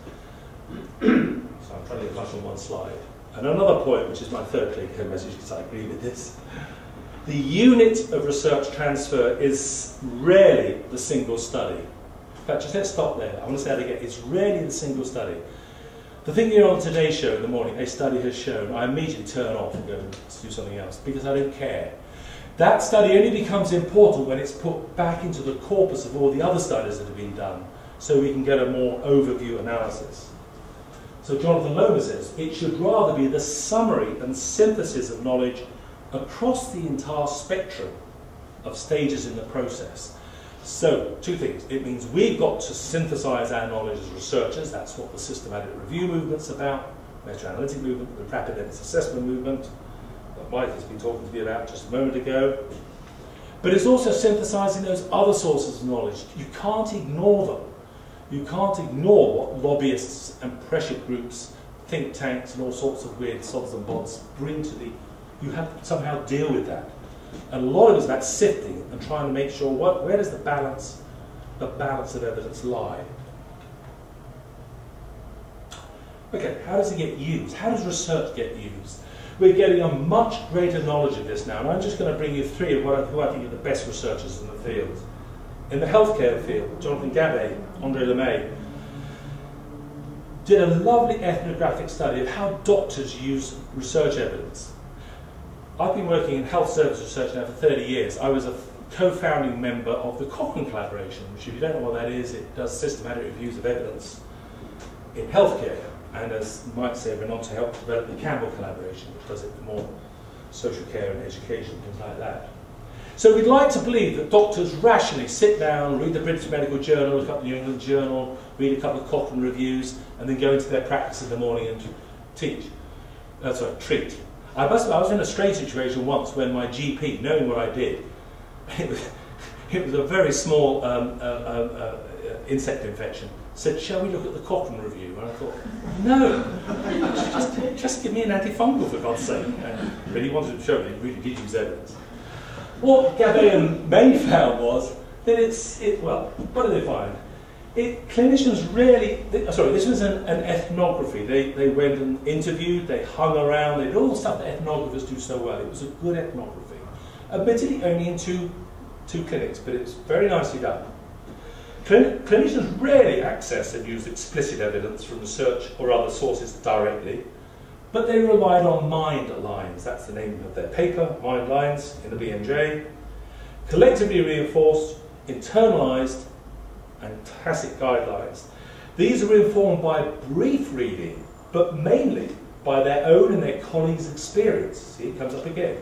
So I'm trying to get much on one slide. And another point, which is my third take-home message, because I agree with this. The unit of research transfer is rarely the single study. In fact, just let's stop there. I want to say that again. It's rarely the single study. The thing you're on today's show in the morning, a study has shown, I immediately turn off and go and do something else because I don't care. That study only becomes important when it's put back into the corpus of all the other studies that have been done, so we can get a more overview analysis. So Jonathan Lomas says, it should rather be the summary and synthesis of knowledge across the entire spectrum of stages in the process. So, two things. It means we've got to synthesize our knowledge as researchers. That's what the systematic review movement's about, meta-analytic movement, the rapid evidence assessment movement, that Mike has been talking to me about just a moment ago. But it's also synthesizing those other sources of knowledge. You can't ignore them. You can't ignore what lobbyists and pressure groups, think tanks and all sorts of weird sods and bods bring to the... You have to somehow deal with that. And a lot of it is about sifting and trying to make sure where does the balance of evidence lie. Okay, how does it get used? How does research get used? We're getting a much greater knowledge of this now, and I'm just going to bring you three of who I think are the best researchers in the field. In the healthcare field, Jonathan Gavet, Andre Lemay, did a lovely ethnographic study of how doctors use research evidence. I've been working in health service research now for 30 years. I was a co-founding member of the Cochrane Collaboration, which, if you don't know what that is, it does systematic reviews of evidence in healthcare. And as you might say, went on to help develop the Campbell Collaboration, which does it for more social care and education, things like that. So we'd like to believe that doctors rationally sit down, read the British Medical Journal, look up the New England Journal, read a couple of Cochrane reviews, and then go into their practice in the morning and treat. I was in a strange situation once when my GP, knowing what I did, it was a very small insect infection, said, shall we look at the Cochrane review? And I thought, no, just give me an antifungal for God's sake. But he wanted to show me he really did use evidence. What Gavet and May found was that well, what did they find? Clinicians really, this was an ethnography. They went and interviewed, they hung around, they did all the stuff that ethnographers do so well. It was a good ethnography. Admittedly only in two clinics, but it's very nicely done. Clinicians rarely access and use explicit evidence from research or other sources directly, but they relied on mind lines. That's the name of their paper, mind lines, in the BMJ. Collectively reinforced, internalized, and tacit guidelines. These are informed by brief reading, but mainly by their own and their colleagues' experience. See, it comes up again.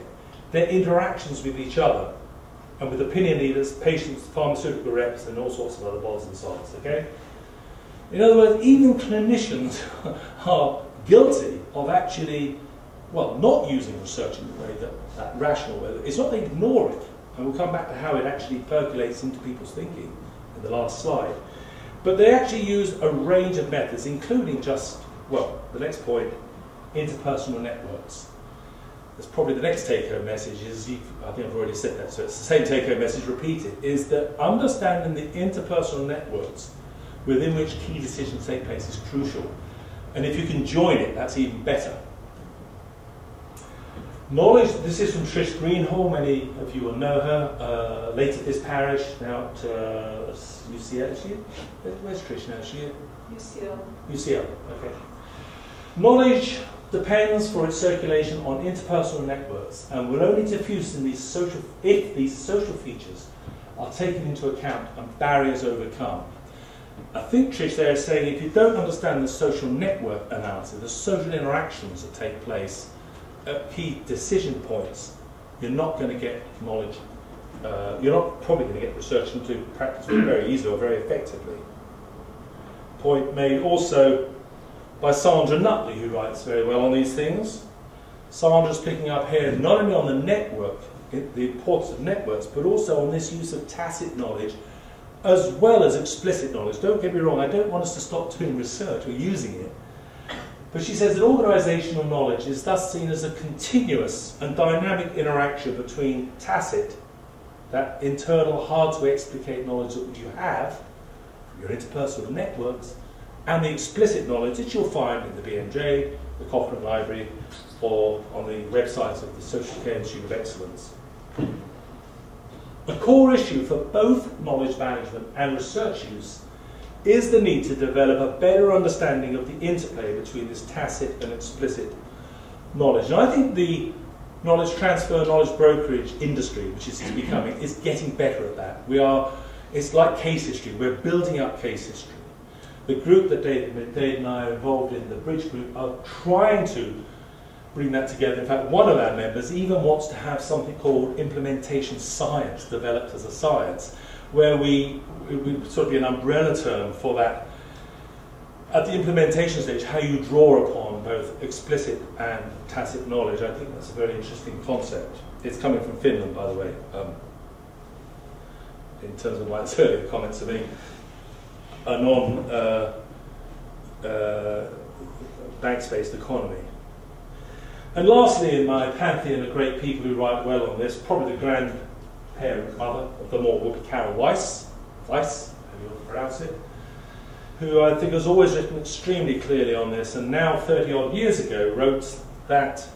Their interactions with each other, and with opinion leaders, patients, pharmaceutical reps, and all sorts of other bods and sods, okay? In other words, even clinicians are guilty of actually, well, not using research in the way that rational way. It's not they ignore it, and we'll come back to how it actually percolates into people's thinking in the last slide. But they actually use a range of methods, including just, well, the next point, interpersonal networks. That's probably the next take-home message is, I think I've already said that, so it's the same take-home message repeated, is that understanding the interpersonal networks within which key decisions take place is crucial. And if you can join it, that's even better. Knowledge, this is from Trish Greenhall, many of you will know her, late at this parish, now at UCL, is she? Where's Trish now? Is she at UCL. UCL, okay. Knowledge depends for its circulation on interpersonal networks and will only diffuse in if these social features are taken into account and barriers overcome. I think Trish there is saying if you don't understand the social network analysis, the social interactions that take place at key decision points, you're not going to get knowledge. You're not probably going to get research into practice very easily or very effectively. Point made also by Sandra Nutley, who writes very well on these things. Sandra's picking up here not only on the network, the importance of networks, but also on this use of tacit knowledge as well as explicit knowledge. Don't get me wrong, I don't want us to stop doing research or using it. But she says that organisational knowledge is thus seen as a continuous and dynamic interaction between tacit, that internal, hard-to-explicate knowledge that you have from your interpersonal networks, and the explicit knowledge that you'll find in the BMJ, the Cochrane Library, or on the websites of the Social Care Institute of Excellence. A core issue for both knowledge management and research use is the need to develop a better understanding of the interplay between this tacit and explicit knowledge. And I think the knowledge transfer, knowledge brokerage industry, which is becoming, is getting better at that. It's like case history. We're building up case history. The group that Dave and I are involved in, the Bridge Group, are trying to bring that together. In fact, one of our members even wants to have something called implementation science developed as a science, where we sort of be an umbrella term for that. At the implementation stage, how you draw upon both explicit and tacit knowledge, I think that's a very interesting concept. It's coming from Finland, by the way, in terms of Mike's earlier comments of being a non-banks-based economy. And lastly, in my pantheon of great people who write well on this, probably the grandparent mother of them all would be Carol Weiss, how you pronounce it, who I think has always written extremely clearly on this, and now 30-odd years ago wrote that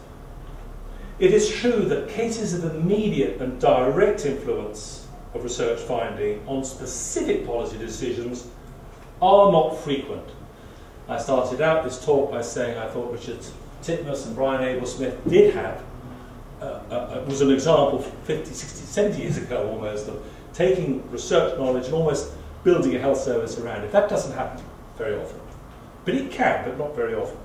it is true that cases of immediate and direct influence of research finding on specific policy decisions are not frequent. I started out this talk by saying I thought Richard Titmuss and Brian Abel-Smith did have, was an example 50, 60, 70 years ago almost, of taking research knowledge and almost building a health service around it. That doesn't happen very often. But it can, but not very often.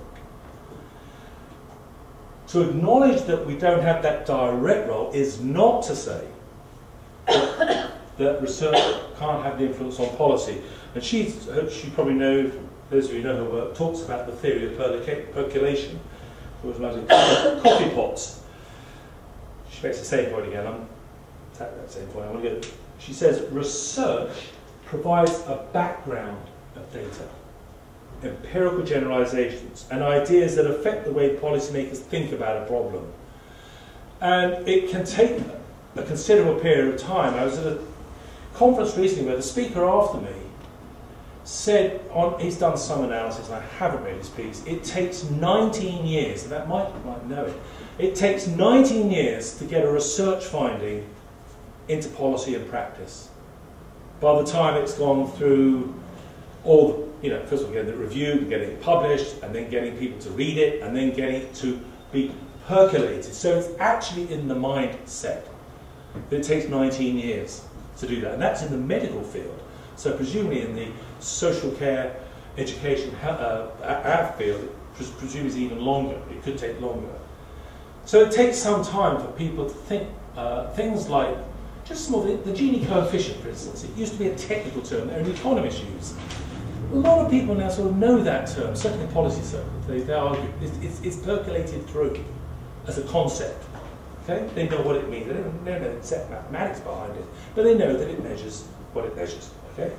To acknowledge that we don't have that direct role is not to say that research can't have an influence on policy. And she probably know, those of you who know her work, talks about the theory of percolation. It was about coffee pots. She makes the same point again. I'm tapping that same point. I want to go. She says research provides a background of data, empirical generalizations, and ideas that affect the way policymakers think about a problem. And it can take a considerable period of time. I was at a conference recently where the speaker after me said, he's done some analysis, and I haven't read his piece, it takes 19 years, that might know it, it takes 19 years to get a research finding into policy and practice. By the time it's gone through all the, first of all getting it reviewed, getting it published, and then getting people to read it, and then getting it to be percolated. So it's actually in the mindset. It takes 19 years to do that, and that's in the medical field. So presumably in the social care, education, our field, presumably even longer. It could take longer. So it takes some time for people to think things like, just small, the Gini coefficient, for instance. It used to be a technical term that only economists use. A lot of people now sort of know that term, certainly in policy circles. They argue it's percolated through as a concept. Okay? They know what it means. They don't know the exact mathematics behind it, but they know that it measures what it measures. Okay?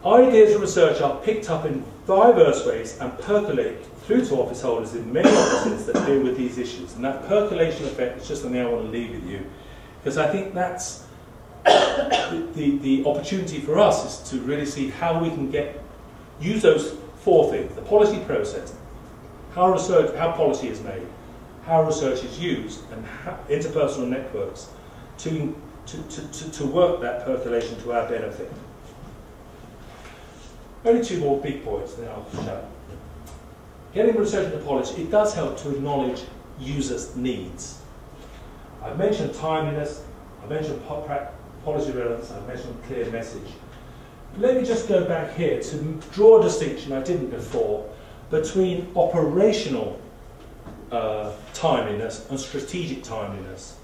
Ideas from research are picked up in diverse ways and percolate through to office holders in many offices that deal with these issues. And that percolation effect is just something I want to leave with you, because I think that's the opportunity for us is to really see how we can use those four things: the policy process, how policy is made, how research is used, and how interpersonal networks to work that percolation to our benefit. Only two more big points, then I'll shut up. Getting research into policy, it does help to acknowledge users' needs. I've mentioned timeliness, I've mentioned policy relevance, I've mentioned clear message. let me just go back here to draw a distinction I didn't before between operational timeliness and strategic timeliness.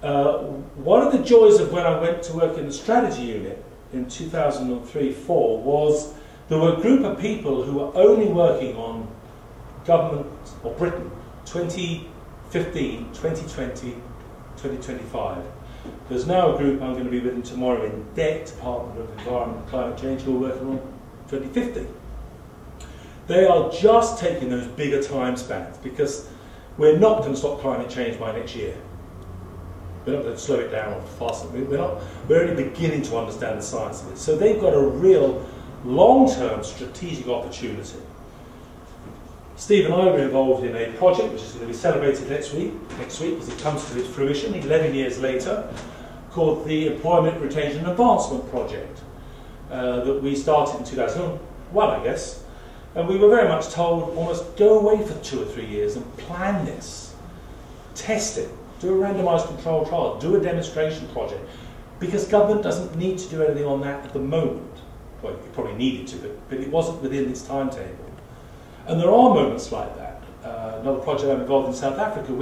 One of the joys of when I went to work in the strategy unit in 2003-04 was there were a group of people who were only working on government, or Britain, 2015, 2020, 2025. There's now a group I'm going to be with them tomorrow in DEC, Department of Environment and Climate Change, who are working on 2050. They are just taking those bigger time spans because we're not going to stop climate change by next year. We're not going to slow it down or fasten it. We're only beginning to understand the science of it. So they've got a real long-term strategic opportunity. Steve and I were involved in a project which is going to be celebrated next week as it comes to its fruition 11 years later, called the Employment Retention and Advancement Project that we started in 2001, I guess. And we were very much told, almost go away for 2 or 3 years and plan this, test it, do a randomised controlled trial, do a demonstration project, because government doesn't need to do anything on that at the moment. Well, it probably needed to, but it wasn't within its timetable. And there are moments like that. Another project I'm involved in South Africa,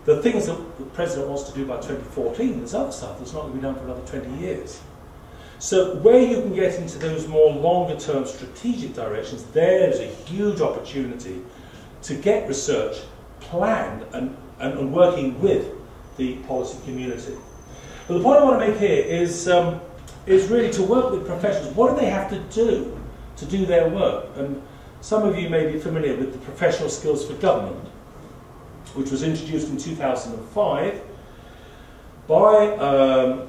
the things that the President wants to do by 2014, there's other stuff that's not going to be done for another 20 years. So where you can get into those more longer term strategic directions, there's a huge opportunity to get research planned and working with the policy community. But the point I want to make here is really to work with professionals. What do they have to do their work? And some of you may be familiar with the Professional Skills for Government, which was introduced in 2005 by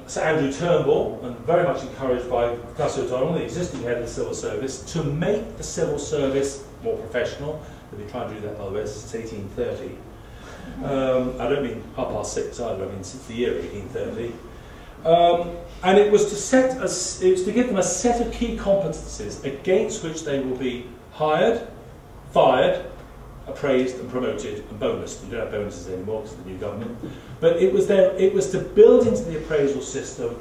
Sir Andrew Turnbull, and very much encouraged by Gus O'Donnell, the existing head of the civil service, to make the civil service more professional. They've been trying to do that, by the way, since 1830. I don't mean 6:30 either, I mean since the year 1830. And it was to give them a set of key competencies against which they will be hired, fired, appraised and promoted and bonused. You don't have bonuses anymore because of the new government. But it was to build into the appraisal system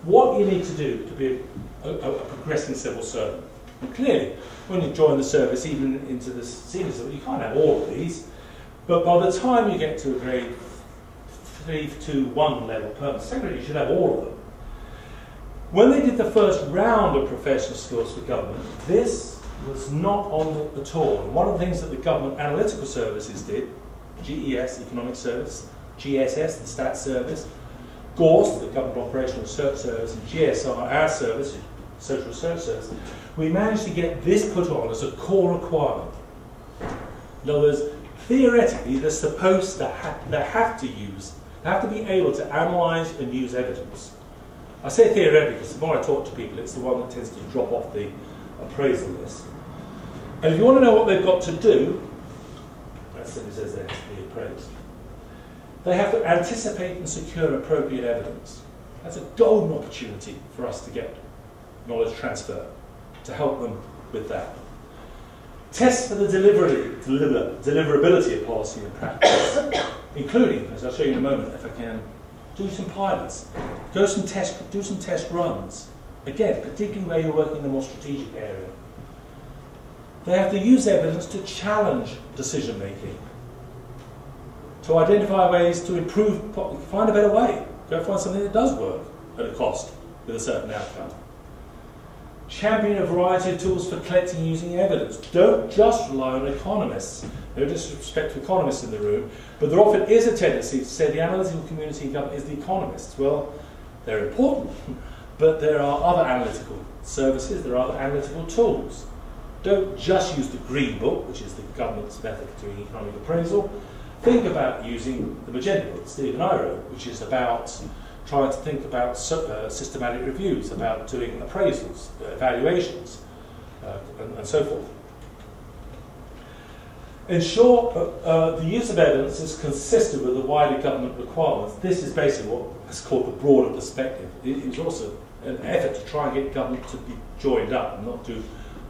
what you need to do to be a progressing civil servant. And clearly, when you join the service, even into the senior service, you can't have all of these. But by the time you get to a grade 3 to 1 level permanent secretary, you should have all of them. When they did the first round of professional skills for government, this was not on at all. And one of the things that the government analytical services did, GES, Economic Service, GSS, the Stats Service, GORS, the Government Operational Research Service, and GSR, our service, Social Research Service, we managed to get this put on as a core requirement. In other words, theoretically, they're supposed to have to be able to analyse and use evidence. I say theoretically because the more I talk to people, it's the one that tends to drop off the appraisal list. And if you want to know what they've got to do, that simply says they have to be appraised. They have to anticipate and secure appropriate evidence. That's a golden opportunity for us to get knowledge transfer, to help them with that. Test for the deliverability of policy and practice, including, as I'll show you in a moment if I can, do some pilots, do some test runs. Again, particularly where you're working in the more strategic area. They have to use evidence to challenge decision making, to identify ways to improve, find a better way, go find something that does work at a cost with a certain outcome. Champion a variety of tools for collecting and using evidence. Don't just rely on economists. No disrespect to economists in the room, but there often is a tendency to say the analytical community in government is the economists. Well, they're important, but there are other analytical services, there are other analytical tools. Don't just use the Green Book, which is the government's method of doing economic appraisal. Think about using the Magenta Book that Steve and I wrote, which is about trying to think about systematic reviews, about doing appraisals, evaluations, and so forth. Ensure the use of evidence is consistent with the wider government requirements. This is basically what is called the broader perspective. It was also an effort to try and get government to be joined up and not do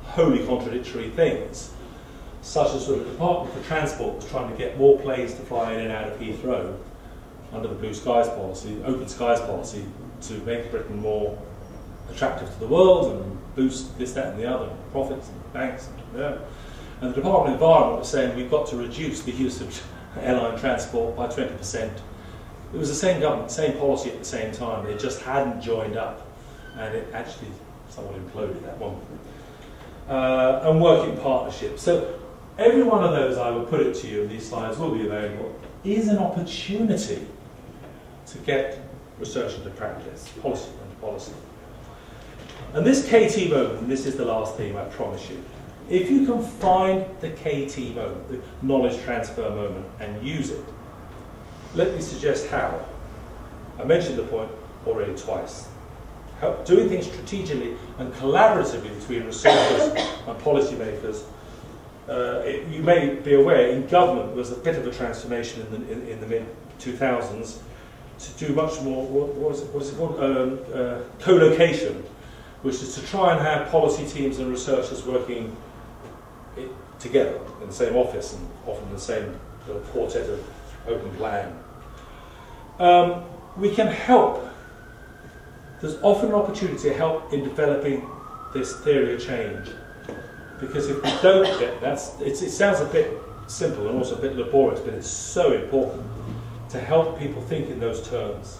wholly contradictory things, such as the Department for Transport was trying to get more planes to fly in and out of Heathrow under the Blue Skies policy, Open Skies policy, to make Britain more attractive to the world and boost this, that and the other, profits and banks. And the Department of Environment was saying we've got to reduce the use of airline transport by 20%. It was the same government, same policy at the same time. They just hadn't joined up, and it actually somewhat imploded, that one. And working partnerships. So every one of those, I will put it to you, and these slides will be available, is an opportunity to get research into practice, policy into policy. And this KT moment, and this is the last theme, I promise you, if you can find the KT moment, the knowledge transfer moment, and use it, let me suggest how. I mentioned the point already twice. Doing things strategically and collaboratively between researchers and policymakers. You may be aware, in government there was a bit of a transformation in the mid-2000s to do much more, what is it called, co-location, which is to try and have policy teams and researchers working together in the same office and often the same quartet of open plan. We can help. There's often an opportunity to help in developing this theory of change. Because if we don't get that, it sounds a bit simple and also a bit laborious, but it's so important to help people think in those terms.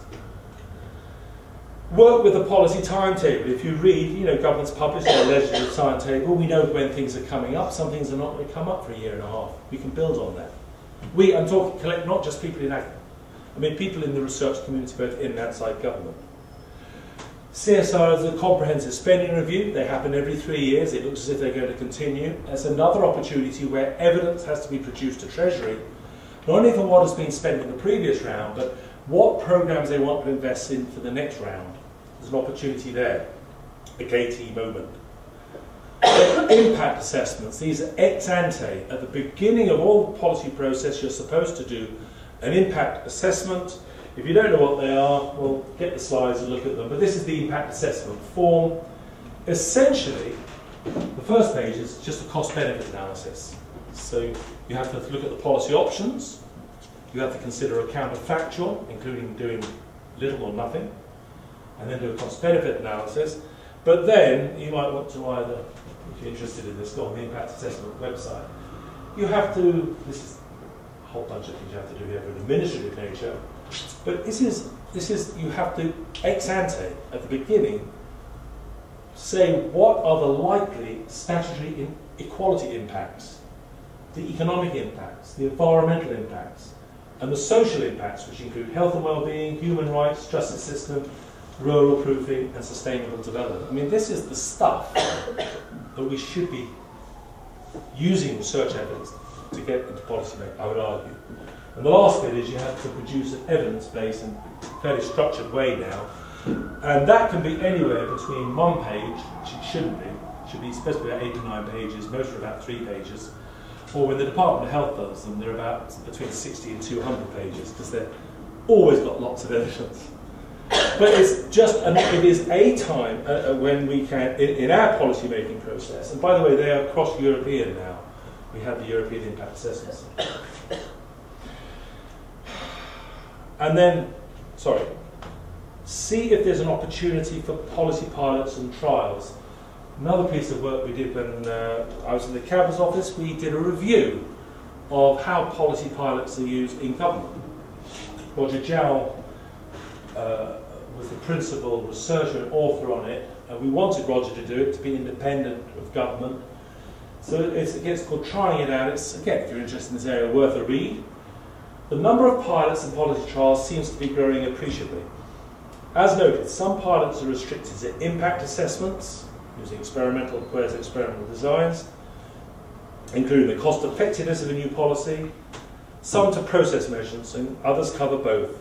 Work with a policy timetable. If you read, governments publish their legislative timetable, we know when things are coming up. Some things are not going to come up for a year and a half. We can build on that. I'm talking not just people in academia. I mean people in the research community, both in and outside government. CSR is a comprehensive spending review. They happen every 3 years. It looks as if they're going to continue. That's another opportunity where evidence has to be produced to Treasury, not only for what has been spent in the previous round, but what programs they want to invest in for the next round. There's an opportunity there, a KT moment. Impact assessments. These are ex ante. At the beginning of all policy process, you're supposed to do an impact assessment. If you don't know what they are, well, get the slides and look at them. But this is the impact assessment form. Essentially, the first page is just a cost-benefit analysis. So you have to look at the policy options. You have to consider a counterfactual, including doing little or nothing, and then do a cost-benefit analysis. But then you might want to either, if you're interested in this, go on the impact assessment website. You have to, this is a whole bunch of things you have to do here of an administrative nature. But this is you have to ex ante at the beginning say what are the likely statutory equality impacts, the economic impacts, the environmental impacts, and the social impacts, which include health and well-being, human rights, justice system, rural proofing, and sustainable development. I mean, this is the stuff that we should be using research evidence to get into policy making, I would argue. And the last bit is you have to produce an evidence-based and fairly structured way now. And that can be anywhere between 1 page, which it shouldn't be. It should be supposed to be about 8 or 9 pages, most are about 3 pages. Or when the Department of Health does them, they're about between 60 and 200 pages, because they've always got lots of evidence. But it's just, it is a time when we can, in our policy-making process, and by the way, they are cross-European now. We have the European Impact Assessments. And then, see if there's an opportunity for policy pilots and trials. Another piece of work we did when I was in the Cabinet's office, we did a review of how policy pilots are used in government. Roger Jowl was the principal researcher and author on it, and we wanted Roger to do it, to be independent of government. So it's called Trying It Out. It's, again, if you're interested in this area, worth a read. The number of pilots and policy trials seems to be growing appreciably. As noted, some pilots are restricted to impact assessments, using experimental and quasi-experimental designs, including the cost effectiveness of a new policy, some to process measures, and others cover both.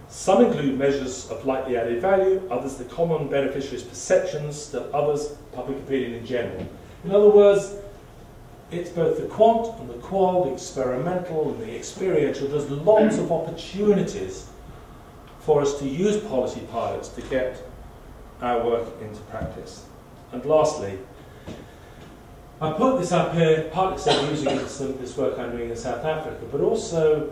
Some include measures of likely added value, others the common beneficiaries' perceptions, still others public opinion in general. In other words, it's both the quant and the qual, the experimental and the experiential. There's lots of opportunities for us to use policy pilots to get our work into practice. And lastly, I put this up here partly because I'm using this work I'm doing in South Africa, but also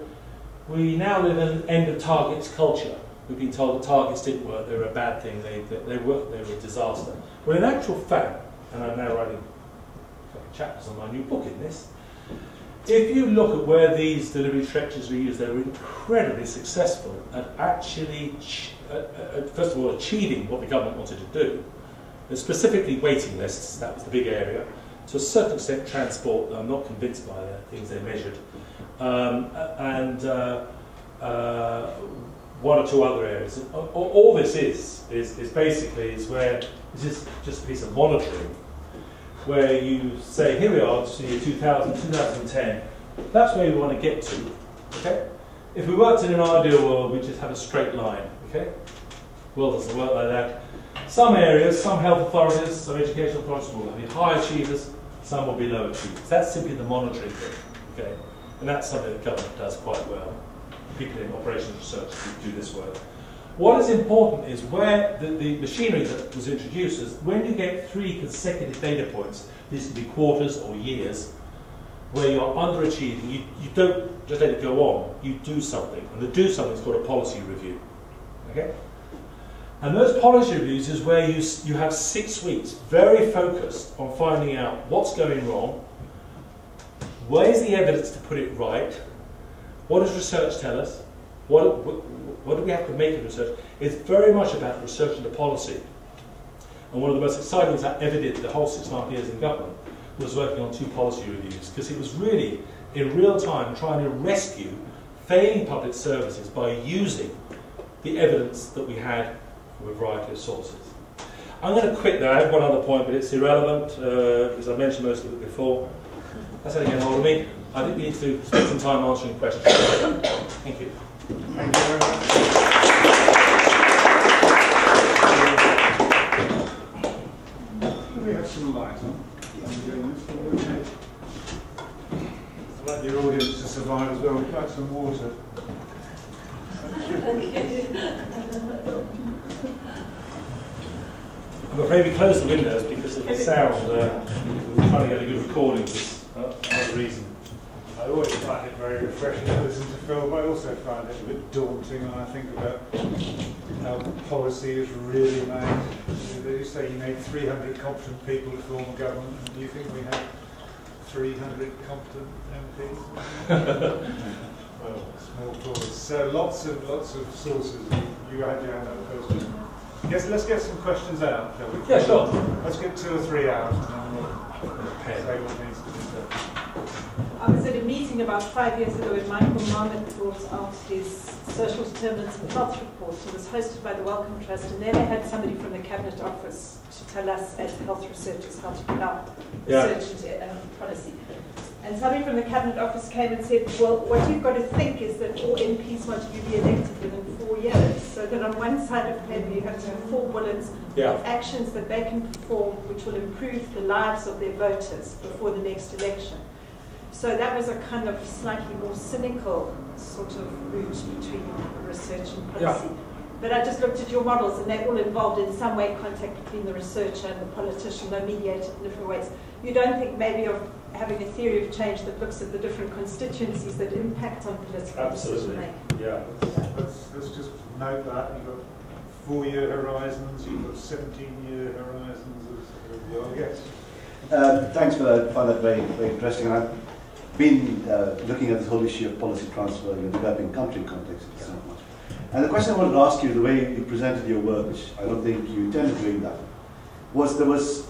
we now live in an end of targets culture. we've been told that targets didn't work, they were a bad thing, they were a disaster. Well, in actual fact, and I'm now writing a couple of chapters on my new book in this, if you look at where these delivery structures were used, they were incredibly successful at actually, first of all, achieving what the government wanted to do. And specifically waiting lists, that was the big area. To a certain extent, transport, I'm not convinced by the things they measured. And one or two other areas. All this is basically where this is just a piece of monitoring, where you say, here we are, it's the year 2000, 2010. That's where we want to get to. Okay? If we worked in an ideal world, we just have a straight line. Okay? Well, it doesn't work like that. Some areas, some health authorities, some educational authorities will be high achievers, some will be low achievers. That's simply the monitoring thing. Okay? And that's something the government does quite well. People in operations research do this work. What is important is where the machinery that was introduced is when you get 3 consecutive data points, these can be quarters or years, where you're underachieving, you don't just let it go on, you do something. And the do something is called a policy review. Okay? And those policy reviews is where you have 6 weeks very focused on finding out what's going wrong, where's the evidence to put it right, what does research tell us, what do we have to make of research? It's very much about research and the policy. And one of the most exciting things that ever did the whole 6.5 years in government was working on 2 policy reviews, because it was really, in real time, trying to rescue failing public services by using the evidence that we had from a variety of sources. I'm going to quit there. I have one other point, but it's irrelevant, because I mentioned most of it before. That's how to get hold of me. I think we need to spend some time answering questions. Thank you. Thank you very much. We have some light on. I'd like your audience to survive as well. We'd like some water. I'm afraid we closed the windows because of the sound. We're trying to get a good recording for another reason. I always find it very refreshing to listen to Phil, but I also find it a bit daunting when I think about how policy is really made. You say you need 300 competent people to form a government, and do you think we have 300 competent MPs? Well, small talks. So lots of sources. You had your hand up first. Yes, let's get some questions out, shall we? Yeah, sure. Let's get 2 or 3 out, and then we'll say what needs to be said. I was at a meeting about 5 years ago when Michael Marmot brought out his social determinants of health report. It was hosted by the Wellcome Trust, and there they had somebody from the Cabinet Office to tell us as health researchers how to put out research and policy. And somebody from the Cabinet Office came and said, well, what you've got to think is that all MPs want to be elected within 4 years. So that on one side of the paper you have to have 4 bullets of actions that they can perform which will improve the lives of their voters before the next election. So that was a kind of slightly more cynical sort of route between research and policy. Yeah. But I just looked at your models, and they're all involved in some way contact between the researcher and the politician, they're mediated in different ways. You don't think maybe of having a theory of change that looks at the different constituencies that impact on political decision making? Yeah. Let's just note that. You've got 4-year horizons, you've got 17-year horizons as well. Yes. Thanks for that. I find that very, very interesting. I've been looking at this whole issue of policy transfer in a developing country context so much. And the question I wanted to ask you, the way you presented your work, which I don't think you intended doing that, was there was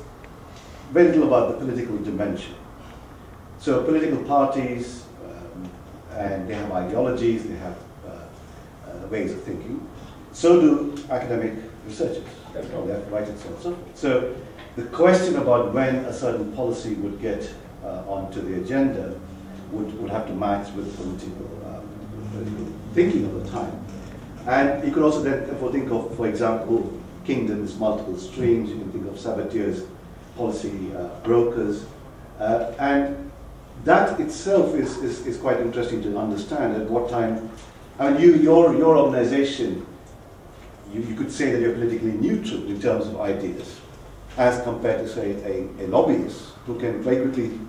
very little about the political dimension. So political parties, and they have ideologies, they have ways of thinking. So do academic researchers. They have to write it so and so forth. So the question about when a certain policy would get onto the agenda would have to match with political thinking of the time. And you could also then therefore think of, for example, kingdoms, multiple streams. You can think of saboteurs, policy brokers, and that itself is quite interesting to understand at what time. I mean, your organization, you could say that you're politically neutral in terms of ideas, as compared to, say, a lobbyist who can very quickly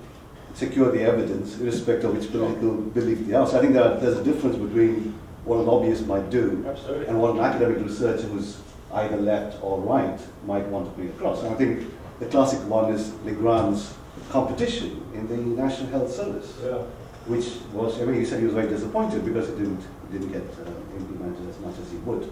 secure the evidence irrespective of which political belief they are. So I think there's a difference between what a lobbyist might do, Absolutely. and what an academic researcher who's either left or right might want to bring across. And I think the classic one is Legrand's competition in the National Health Service, Yeah. which was, I mean, he said he was very disappointed because it didn't get implemented as much as he would.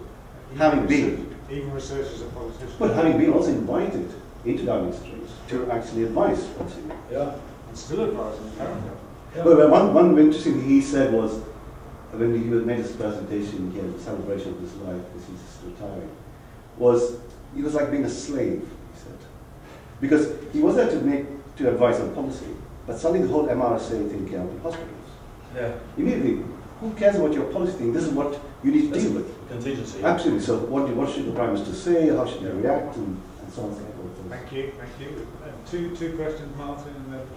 Having been, even researchers and politicians, but having been also invited into Downing Street to actually advise policy. Yeah. and still advising apparently. Yeah. Well, one interesting thing he said was, when he made his presentation here, the celebration of his life, because he's retiring, was he was like being a slave, he said. Because he was there to advise on policy, but suddenly the whole MRSA thing came up in hospitals. Yeah. Immediately, who cares about your policy thing? This is what you need to deal with. Contingency. Absolutely. So what should the Prime Minister say? How should he react? And so on and so forth. Thank you, thank you. Two questions, Martin, and then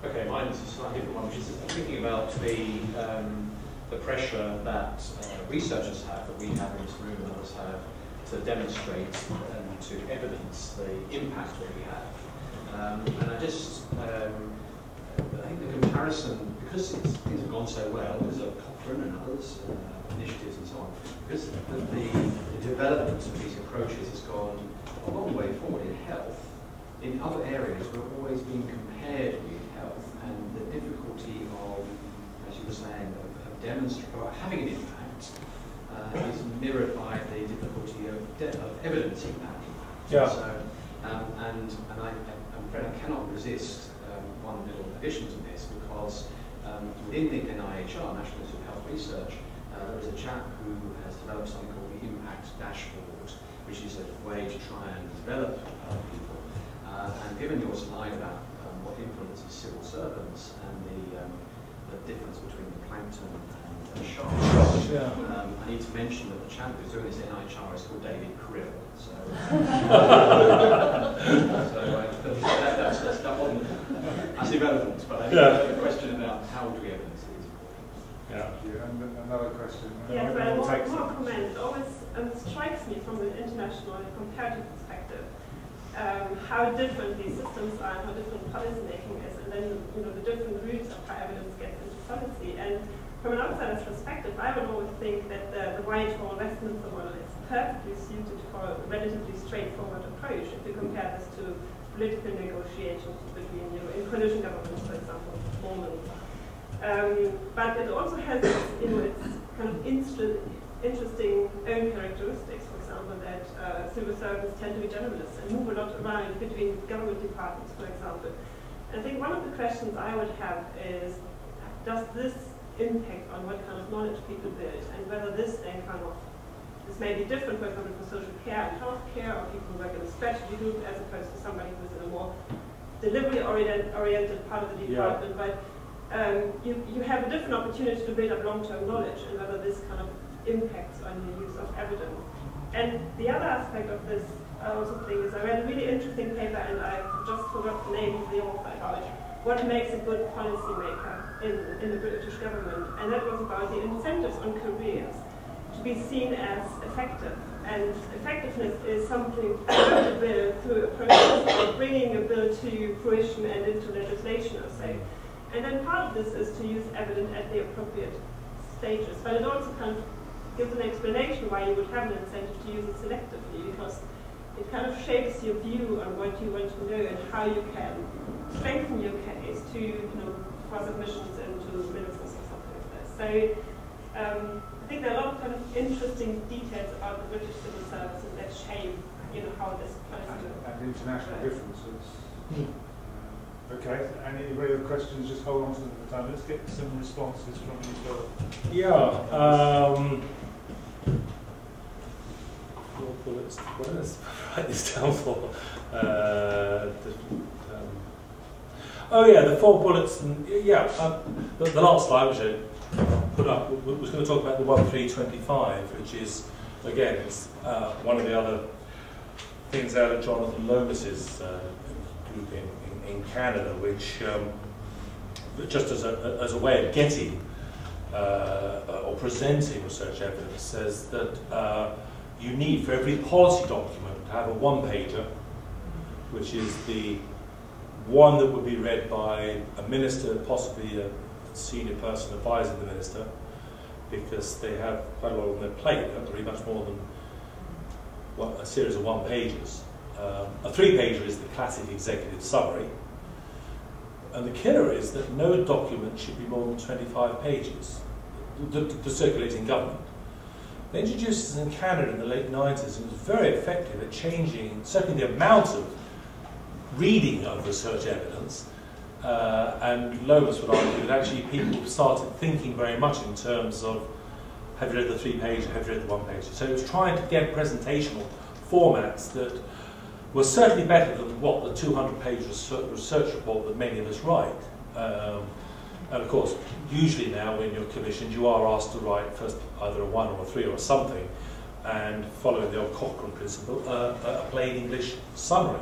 Okay, mine's a slightly different one, which is thinking about the pressure that researchers have, that we have in this room and others have, to demonstrate and to evidence the impact that we have. And I just, I think the comparison, because things have gone so well, because of Cochrane and others, initiatives and so on, because the development of these approaches has gone a long way forward in health. In other areas, we're always being compared with health, and the difficulty of, as you were saying, of demonstrating, or having an impact, is mirrored by the difficulty of evidencing that impact. Yeah. So, and I'm afraid I cannot resist one little addition to this, because within the NIHR, National Institute of Health Research, there is a chap who has developed something called the Impact Dashboard, which is a way to try and develop people. And given your slide about what influences civil servants and the difference between the plankton and the sharks, I need to mention that the chap who's doing this NIHR is called David Krill. So, that wasn't as irrelevant, but I think the question about how would we evidence it is important. yeah. And another question. Yes, And but then we'll more take comment. It always strikes me from an international and comparative perspective how different these systems are and how different policy making is, and then the different routes of how evidence gets into policy. And from an outsider's perspective, I would always think that the Whitehall Westminster model is perfectly suited for a relatively straightforward approach if you compare this to political negotiations between in coalition governments, for example, performance. But it also has its kind of interesting own characteristics. For example, that civil servants tend to be generalists and move a lot around between government departments, for example. I think one of the questions I would have is, does this impact on what kind of knowledge people build, and whether this then this may be different, for example, for social care and healthcare, or people who work in a strategy group as opposed to somebody who's in a more delivery-oriented part of the department. But you have a different opportunity to build up long-term knowledge, and whether this kind of impacts on the use of evidence. And the other aspect of this, I also think, is I read a really interesting paper, and I just forgot the name of the author, about what makes a good policymaker in the British government. And that was about the incentives on careers to be seen as effective. And effectiveness is something to build through a process of bringing a bill to fruition and into legislation, I say. And then part of this is to use evidence at the appropriate stages. But it also kind of gives an explanation why you would have an incentive to use it selectively, because it kind of shapes your view on what you want to know and how you can strengthen your case to, for submissions into ministers or something like this. So I think there are a lot of kind of interesting details about the British civil service that shape, how this plays into and international differences. Okay, any other questions? Just hold on to them for the time. Let's get some responses from you both. Yeah. 4 bullets. What is write this down for? Oh yeah, the 4 bullets. And, the last slide which I put up was going to talk about the 1325, which is again it's one of the other things out of Jonathan Lomas's group in Canada, which just as a way of getting or presenting research evidence, says that you need for every policy document to have a one-pager, which is the one that would be read by a minister, possibly a senior person advising the minister, because they have quite a lot on their plate. They don't read much more than a series of 1 pages. A 3-pager is the classic executive summary. And the killer is that no document should be more than 25 pages, the circulating government. They introduced this in Canada in the late 90s and was very effective at changing, certainly the amount of reading of research evidence. And Lomas would argue that actually people started thinking very much in terms of, have you read the 3-page, have you read the 1-page? So it was trying to get presentational formats that were certainly better than what the 200-page research report that many of us write. And of course, usually now when you're commissioned, you are asked to write first either a 1 or a 3 or something, and following the old Cochrane principle, a plain English summary.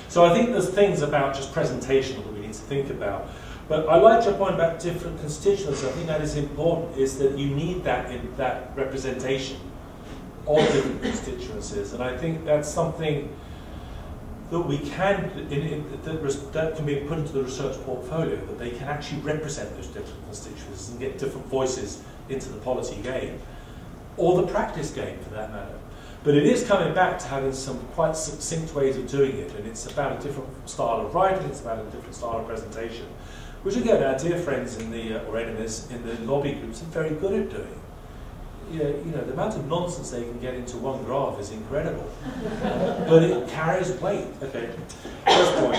So I think there's things about just presentational that we need to think about. But I like your point about different constituencies. I think that is important, is that you need that in that representation of different constituencies. And I think that's something that we can, that can be put into the research portfolio, that they can actually represent those different constituencies and get different voices into the policy game, or the practice game for that matter. But it is coming back to having some quite succinct ways of doing it, and it's about a different style of writing, it's about a different style of presentation, which again our dear friends in the, or enemies in the lobby groups are very good at doing. Yeah, you know, the amount of nonsense they can get into one graph is incredible. But it carries weight. Okay, first point.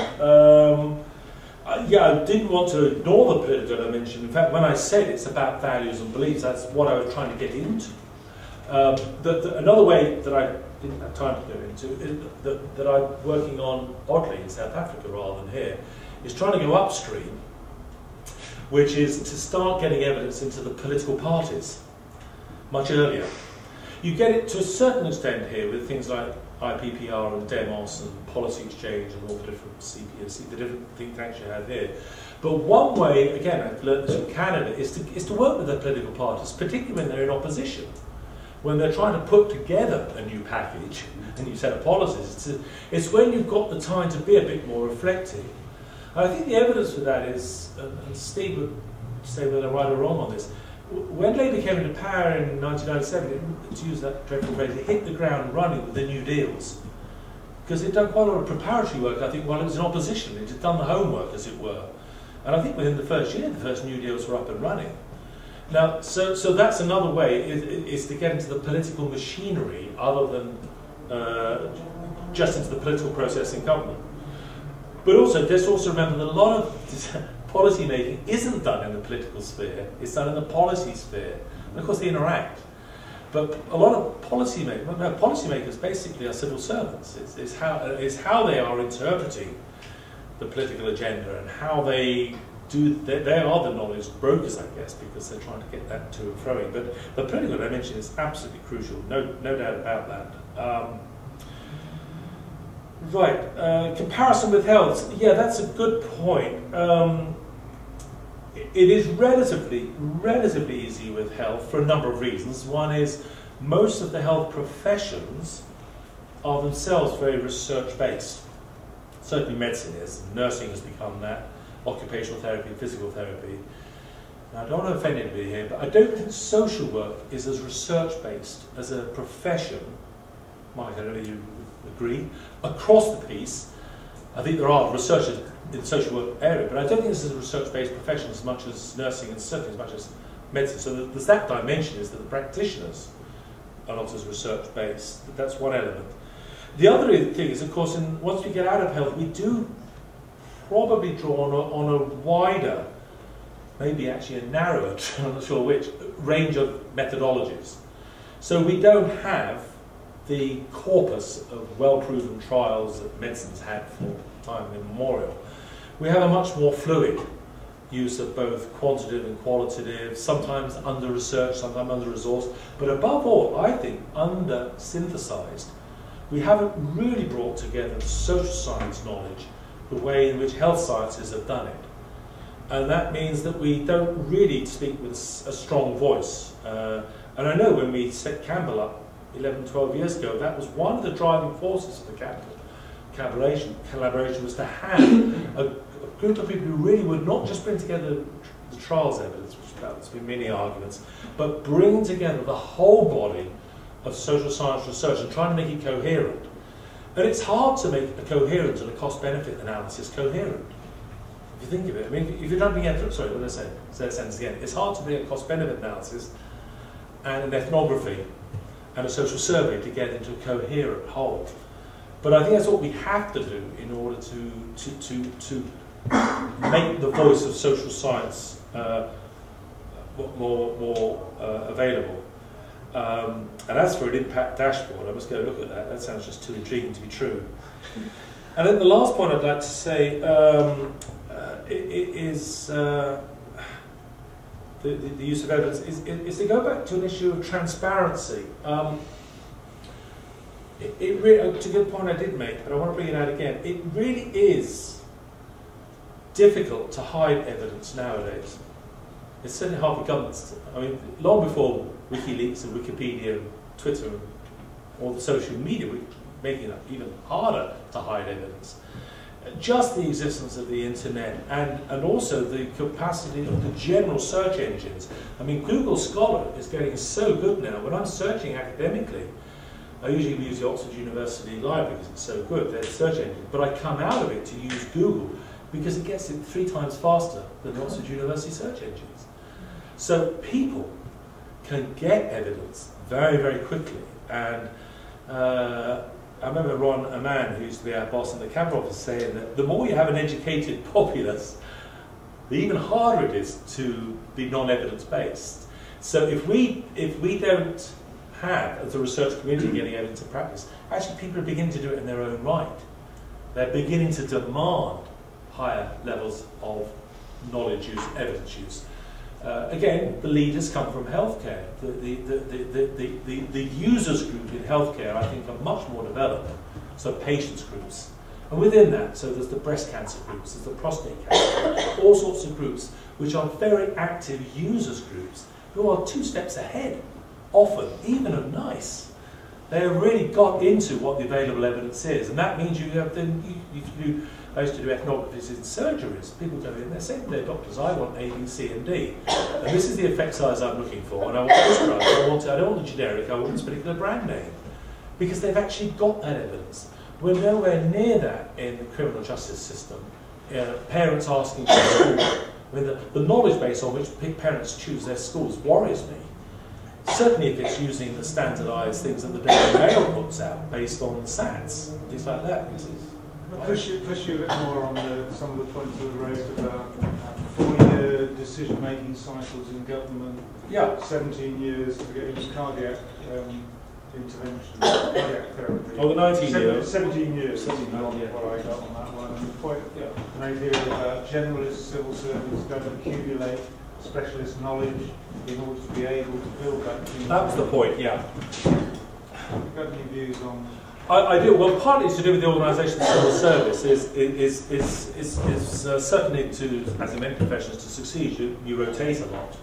Yeah, I didn't want to ignore the political dimension. In fact, when I said it's about values and beliefs, that's what I was trying to get into. Another way that I didn't have time to go into, is that I'm working on, oddly, in South Africa rather than here, is trying to go upstream, which is to start getting evidence into the political parties much earlier. You get it to a certain extent here with things like IPPR and Demos and Policy Exchange and all the different CPSC, the different think tanks you have here. But one way, again, I've learned this from Canada, is to work with the political parties, particularly when they're in opposition. When they're trying to put together a new package, a new set of policies, it's when you've got the time to be a bit more reflective. And I think the evidence for that is, and Steve would say whether I'm right or wrong on this, when Labour came into power in 1997, to use that dreadful phrase, it hit the ground running with the New Deals. Because it had done quite a lot of preparatory work, I think, while it was in opposition. It had done the homework, as it were. And I think within the first year, the first New Deals were up and running. Now, so that's another way, is to get into the political machinery other than just into the political process in government. But also, let's also remember that a lot of policy making isn't done in the political sphere, it's done in the policy sphere. And of course, they interact. But a lot of policymakers basically are civil servants. It's how they are interpreting the political agenda and how they do. They are the knowledge brokers, I guess, because they're trying to get that to and froing. But the political dimension is absolutely crucial, no doubt about that. Right, comparison with health. Yeah, that's a good point. It is relatively easy with health for a number of reasons. One is most of the health professions are themselves very research-based. Certainly medicine is, nursing has become that, occupational therapy, physical therapy. Now, I don't want to offend anybody here, but I don't think social work is as research-based as a profession. Mike, I don't know if you agree. Across the piece, I think there are researchers in the social work area, but I don't think this is a research-based profession as much as nursing and certainly as much as medicine. So there's that dimension, is that the practitioners are not as research-based. That's one element. The other thing is, of course, once we get out of health, we do probably draw on a wider, maybe actually a narrower, I'm not sure which, range of methodologies. So we don't have the corpus of well-proven trials that medicine's had for time immemorial. We have a much more fluid use of both quantitative and qualitative, sometimes under-researched, sometimes under-resourced, but above all, I think, under-synthesized. We haven't really brought together the social science knowledge the way in which health sciences have done it. And that means that we don't really speak with a strong voice. And I know when we set Campbell up 11, 12 years ago, that was one of the driving forces of the collaboration was to have a group of people who really would not just bring together the trials evidence, which was about, there's been many arguments, but bringing together the whole body of social science research and trying to make it coherent. And it's hard to make a coherent and a cost-benefit analysis coherent. If you think of it, I mean, if you're jumping into, sorry, what did I say? Say that sentence again. It's hard to make a cost-benefit analysis and an ethnography and a social survey to get into a coherent whole. But I think that's what we have to do in order to make the voice of social science more available. And as for an impact dashboard, I must go look at that. That sounds just too intriguing to be true. And then the last point I'd like to say is the use of evidence is to go back to an issue of transparency. It's a good point I did make, but I want to bring it out again. It really is difficult to hide evidence nowadays. It's certainly hard for governments. I mean, long before WikiLeaks and Wikipedia and Twitter and all the social media were making it even harder to hide evidence. Just the existence of the internet and also the capacity of the general search engines. I mean, Google Scholar is getting so good now. When I'm searching academically, I usually use the Oxford University Library because it's so good, their search engine. But I come out of it to use Google because it gets it 3 times faster than the Oxford University search engines. So people can get evidence very, very quickly. And I remember Ron, a man who used to be our boss in the Cabinet Office, saying that the more you have an educated populace, the even harder it is to be non-evidence based. So if we don't have, as a research community, getting evidence of practice, actually people are beginning to do it in their own right. They're beginning to demand higher levels of knowledge use, evidence use. Again, the leaders come from healthcare. The users group in healthcare, I think, are much more developed. So patients groups. And within that, so there's the breast cancer groups, there's the prostate cancer groups, all sorts of groups which are very active users groups who are 2 steps ahead, often, even of NICE. They have really got into what the available evidence is. And that means you have I used to do ethnographies in surgeries. People go in, they're saying to their doctors, I want A, B, C, and D. And this is the effect size I'm looking for. And I want this drug, I don't want the generic, I want this particular brand name. Because they've actually got that evidence. We're nowhere near that in the criminal justice system. Parents asking for school. I mean, the knowledge base on which parents choose their schools worries me. Certainly if it's using the standardised things that the Daily Mail puts out based on SATs, things like that. I'll push you a bit more on some of the points that were raised about 4-year decision-making cycles in government. Yeah. 17 years to get into cardiac intervention, cardiac therapy. Oh, the 19 years. 17 years. 17 years, yeah. What I got on that one. And the point, an idea about generalist civil servants don't accumulate specialist knowledge in order to be able to build that. That was the point, yeah. Have you got any views on? I do. Well, partly it's to do with the organisation of the civil service. Is certainly to, as in many professions, to succeed, you rotate a lot.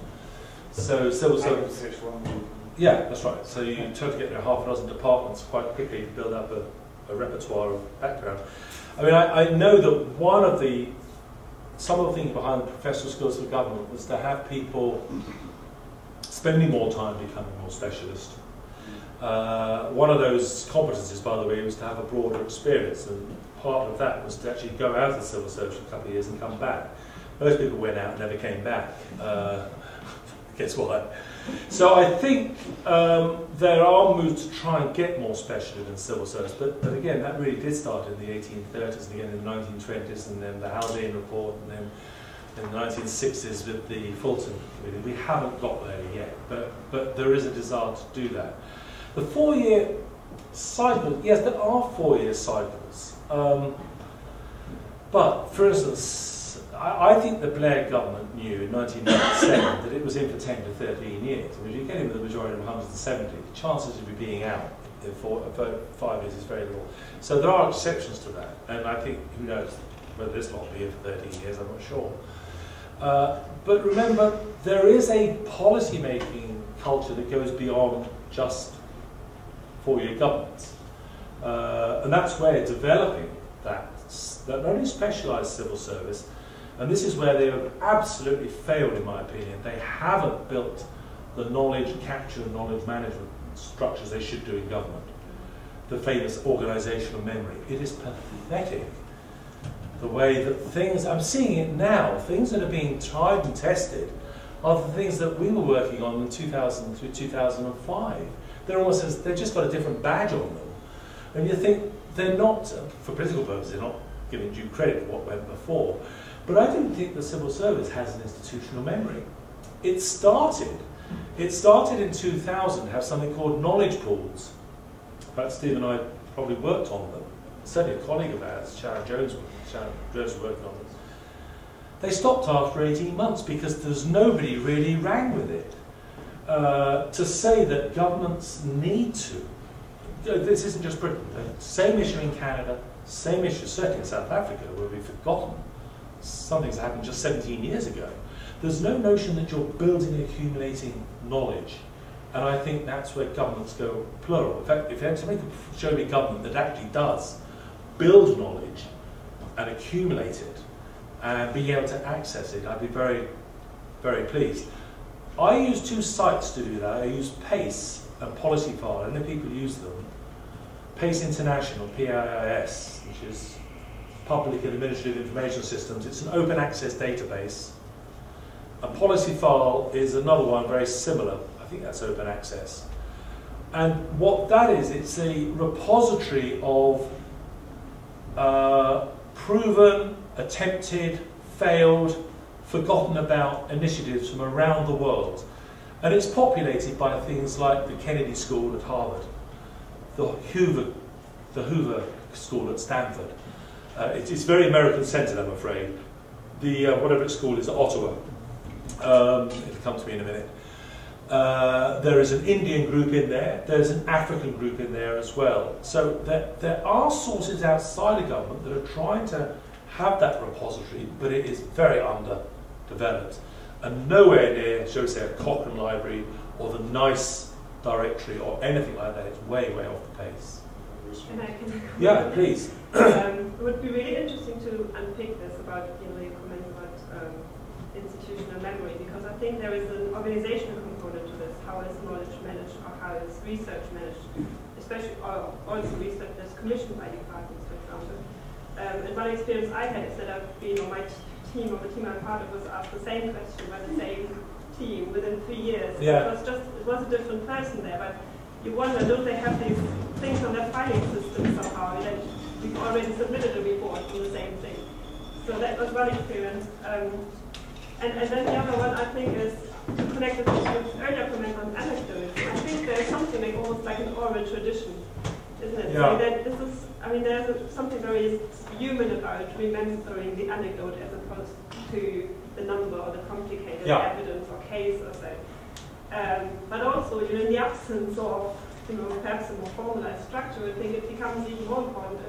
So civil service. Yeah, that's right. So you try to get there half a dozen departments quite quickly to build up a repertoire of background. I mean, I know that some of the things behind the professional skills for government was to have people spending more time becoming more specialist. One of those competencies, by the way, was to have a broader experience, and part of that was to actually go out of the civil service for a couple of years and come back. Most people went out and never came back. Guess what? So I think there are moves to try and get more specialists in civil service, but again, that really did start in the 1830s and again in the 1920s, and then the Haldane Report, and then in the 1960s with the Fulton Committee. We haven't got there yet, but there is a desire to do that. The 4-year cycle, yes, there are 4-year cycles. But, for instance, I think the Blair government knew in 1997 that it was in for 10 to 13 years. I mean, if you get in with a majority of 170, the chances of you being out for 5 years is very little. So there are exceptions to that, and I think, who knows, whether this lot will be in for 13 years, I'm not sure. But remember, there is a policy-making culture that goes beyond just 4-year governments. And that's where developing that not only specialised civil service, And this is where they have absolutely failed, in my opinion. They haven't built the knowledge capture and knowledge management structures they should do in government. The famous organisational memory. It is pathetic. The way that things, I'm seeing it now, things that are being tried and tested are the things that we were working on in 2000 through 2005. They're almost as, they've just got a different badge on them. And you think they're not, for political purposes, they're not giving due credit for what went before. But I don't think the civil service has an institutional memory. It started in 2000 to have something called knowledge pools. In fact, Steve and I probably worked on them. Certainly a colleague of ours, Sharon Jones worked on this. They stopped after 18 months because there's nobody really rang with it. To say that governments need to, this isn't just Britain, the same issue in Canada, same issue certainly in South Africa where we've forgotten something's happened just 17 years ago. There's no notion that you're building and accumulating knowledge. And I think that's where governments go plural. In fact, if you had to make a show me government that actually does build knowledge and accumulate it and be able to access it, I'd be very, very pleased. I use two sites to do that. I use PACE and Policyfile. I don't know if people use them. PACE International, PAIS, which is Public and Administrative Information Systems. It's an open access database. And Policyfile is another one very similar. I think that's open access. And what that is, it's a repository of proven, attempted, failed, forgotten about initiatives from around the world. And it's populated by things like the Kennedy School at Harvard, the Hoover School at Stanford. It's very American-centered, I'm afraid. The whatever it's called is Ottawa. It'll come to me in a minute. There is an Indian group in there. There's an African group in there as well. So there are sources outside of government that are trying to have that repository, but it is very underdeveloped. And nowhere near, shall we say, a Cochrane library or the NICE directory or anything like that. It's way, way off the pace. And I can yeah, please. It would be really interesting to unpick this about, your comments about institutional memory, because I think there is an organizational component to this. How is knowledge managed, or how is research managed? Especially, also research that's commissioned by departments, for example. And one experience I had is that I've been on my team, or the team I'm part of, was asked the same question by the same team within 3 years. Yeah. It was a different person there, but you wonder, don't they have these things on their filing system somehow that you've already submitted a report on the same thing? So that was one experience. And then the other one, I think, is connected with earlier comment on anecdotes. I think there's something like almost like an oral tradition, isn't it? Yeah. So that this is, there's something very human about remembering the anecdote as opposed to the number or the complicated evidence or case or so. But also, in the absence of, perhaps a more formalized structure, I think it becomes even more important.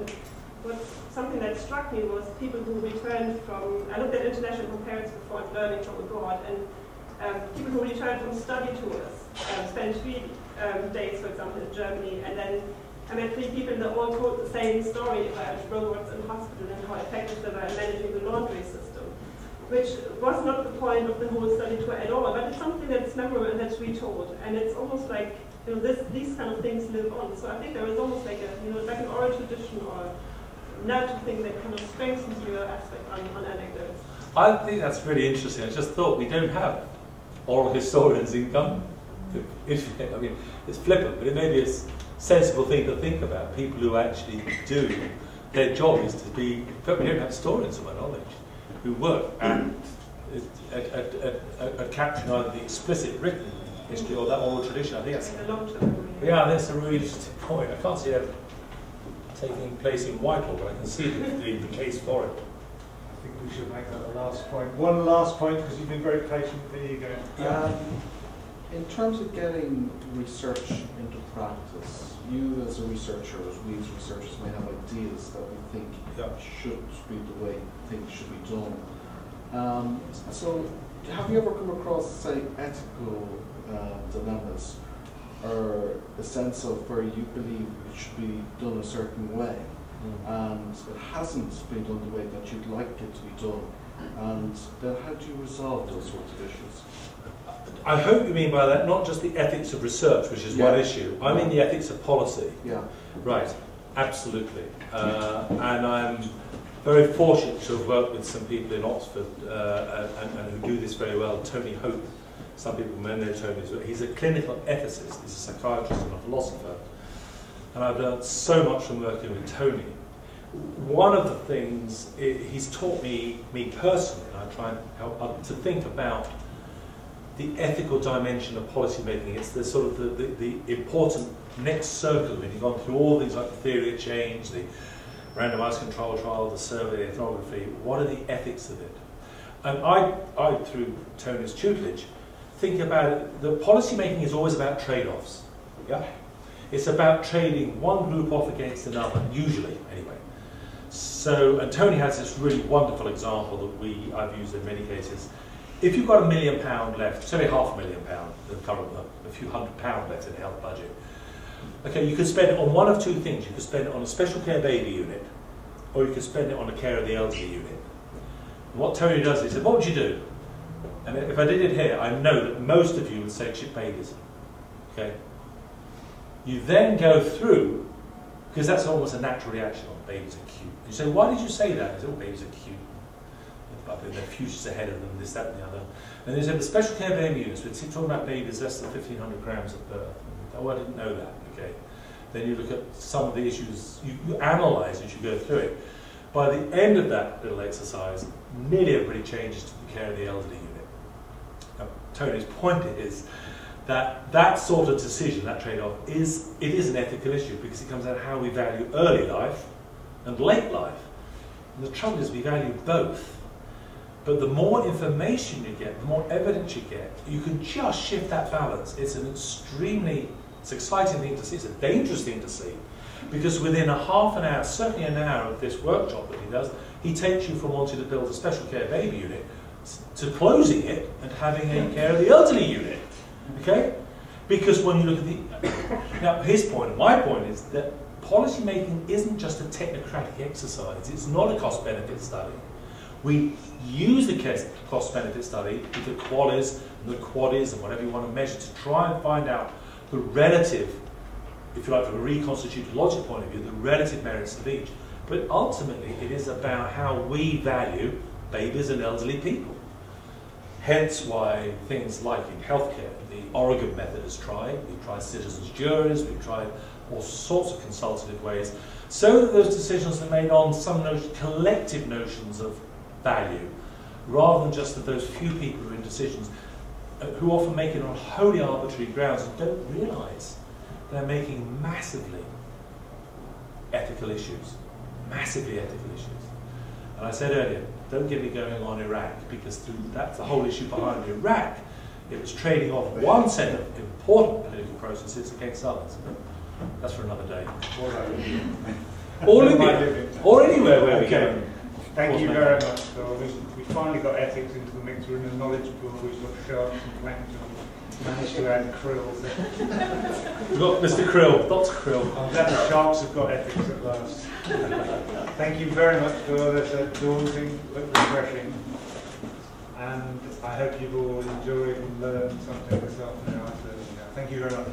And something that struck me was people who returned from, I looked at international comparative before learning from abroad, and people who returned from study tours, spent 3 days, for example, in Germany, and then I met 3 people that all told the same story about robots in hospital and how effective they were in managing the laundry system, which was not the point of the whole study tour at all, but it's something that's memorable and that's retold, and it's almost like, these kind of things live on. So I think there is almost like like an oral tradition or narrative thing that kind of strengthens your aspect on anecdotes. I think that's really interesting. I just thought we don't have oral historians in government. I mean, it's flippant, but it may be a sensible thing to think about. People who actually do, their job is to be, we don't have historians, to my knowledge, who work at capturing either the explicit written history or that oral tradition. I think that's, that's a really interesting point. I can't see that taking place in Whitehall, but I can see the case for it. I think we should make that the last point. One last point, because you've been very patient. There you go. In terms of getting research into practice, you as a researcher, as we as researchers, may have ideas that we think should be the way things should be done. So have you ever come across, say, ethical dilemmas, or a sense of where you believe it should be done a certain way, and it hasn't been done the way that you'd like it to be done, And then how do you resolve those sorts of issues? I hope you mean by that not just the ethics of research, which is one issue. I mean the ethics of policy. Yeah. Right, absolutely. And I'm very fortunate to have worked with some people in Oxford and who do this very well. Tony Hope, some people may know Tony as well. He's a clinical ethicist, he's a psychiatrist and a philosopher. And I've learned so much from working with Tony. One of the things he's taught me personally, and I try and help others to think about the ethical dimension of policy making. It's the sort of the important next circle of it. You've gone through all these, like the theory of change, the randomised control trial, the survey, the ethnography. What are the ethics of it? And I through Tony's tutelage, think about it. The policy making is always about trade-offs. Yeah, it's about trading one group off against another, usually anyway. So, and Tony has this really wonderful example that I've used in many cases. If you've got £1 million left, say £500,000, the current a few £100 left in the health budget, okay, you could spend it on one of two things. You could spend it on a special care baby unit, or you could spend it on the care of the elderly unit. And what Tony does is, he said, what would you do? And if I did it here, I know that most of you would say chip babies. Okay? You then go through, because that's almost a natural reaction on babies are cute. You say, why did you say that? I said, oh, babies are cute. Their futures ahead of them, this, that, and the other. And they said the special care baby units, we're talking about babies less than 1,500 grams at birth. Oh, I didn't know that, okay. Then you look at some of the issues, you analyse as you go through it. By the end of that little exercise, nearly everybody changes to the care of the elderly unit. Now, Tony's point is that that sort of decision, that trade-off, it is an ethical issue because it comes out of how we value early life and late life. And the trouble is we value both. But the more information you get, the more evidence you get, you can just shift that balance. It's it's an exciting thing to see. It's a dangerous thing to see. Because within a half an hour, certainly an hour of this workshop that he does, he takes you from wanting to build a special care baby unit to closing it and having a care of the elderly unit. Okay? Because when you look at the... Now, his point, and my point is that policy making isn't just a technocratic exercise. It's not a cost-benefit study. We use the cost-benefit study with the qualis and the quadis and whatever you want to measure to try and find out the relative, if you like, from a reconstituted logic point of view, the relative merits of each. But ultimately, it is about how we value babies and elderly people. Hence why things like in healthcare, the Oregon method is tried. We've tried citizens' juries, we've tried all sorts of consultative ways, so that those decisions are made on some collective notions of value, rather than just that those few people who are in decisions, who often make it on wholly arbitrary grounds and don't realise they're making massively ethical issues. Massively ethical issues. And I said earlier, don't get me going on Iraq, because that's the whole issue behind Iraq. It was trading off one set of important political processes against others. But that's for another day. Or Libya. Or anywhere where we go. Thank you very much, Phil. We finally got ethics into the mix. We're in a knowledge pool. We've got sharks and plankton. Managed to add krill. We've got Mr. Krill, Dr. Krill. I'm glad the sharks have got ethics at last. Thank you very much, Phil. That's daunting but refreshing. And I hope you've all enjoyed and learned something this afternoon. Thank you very much.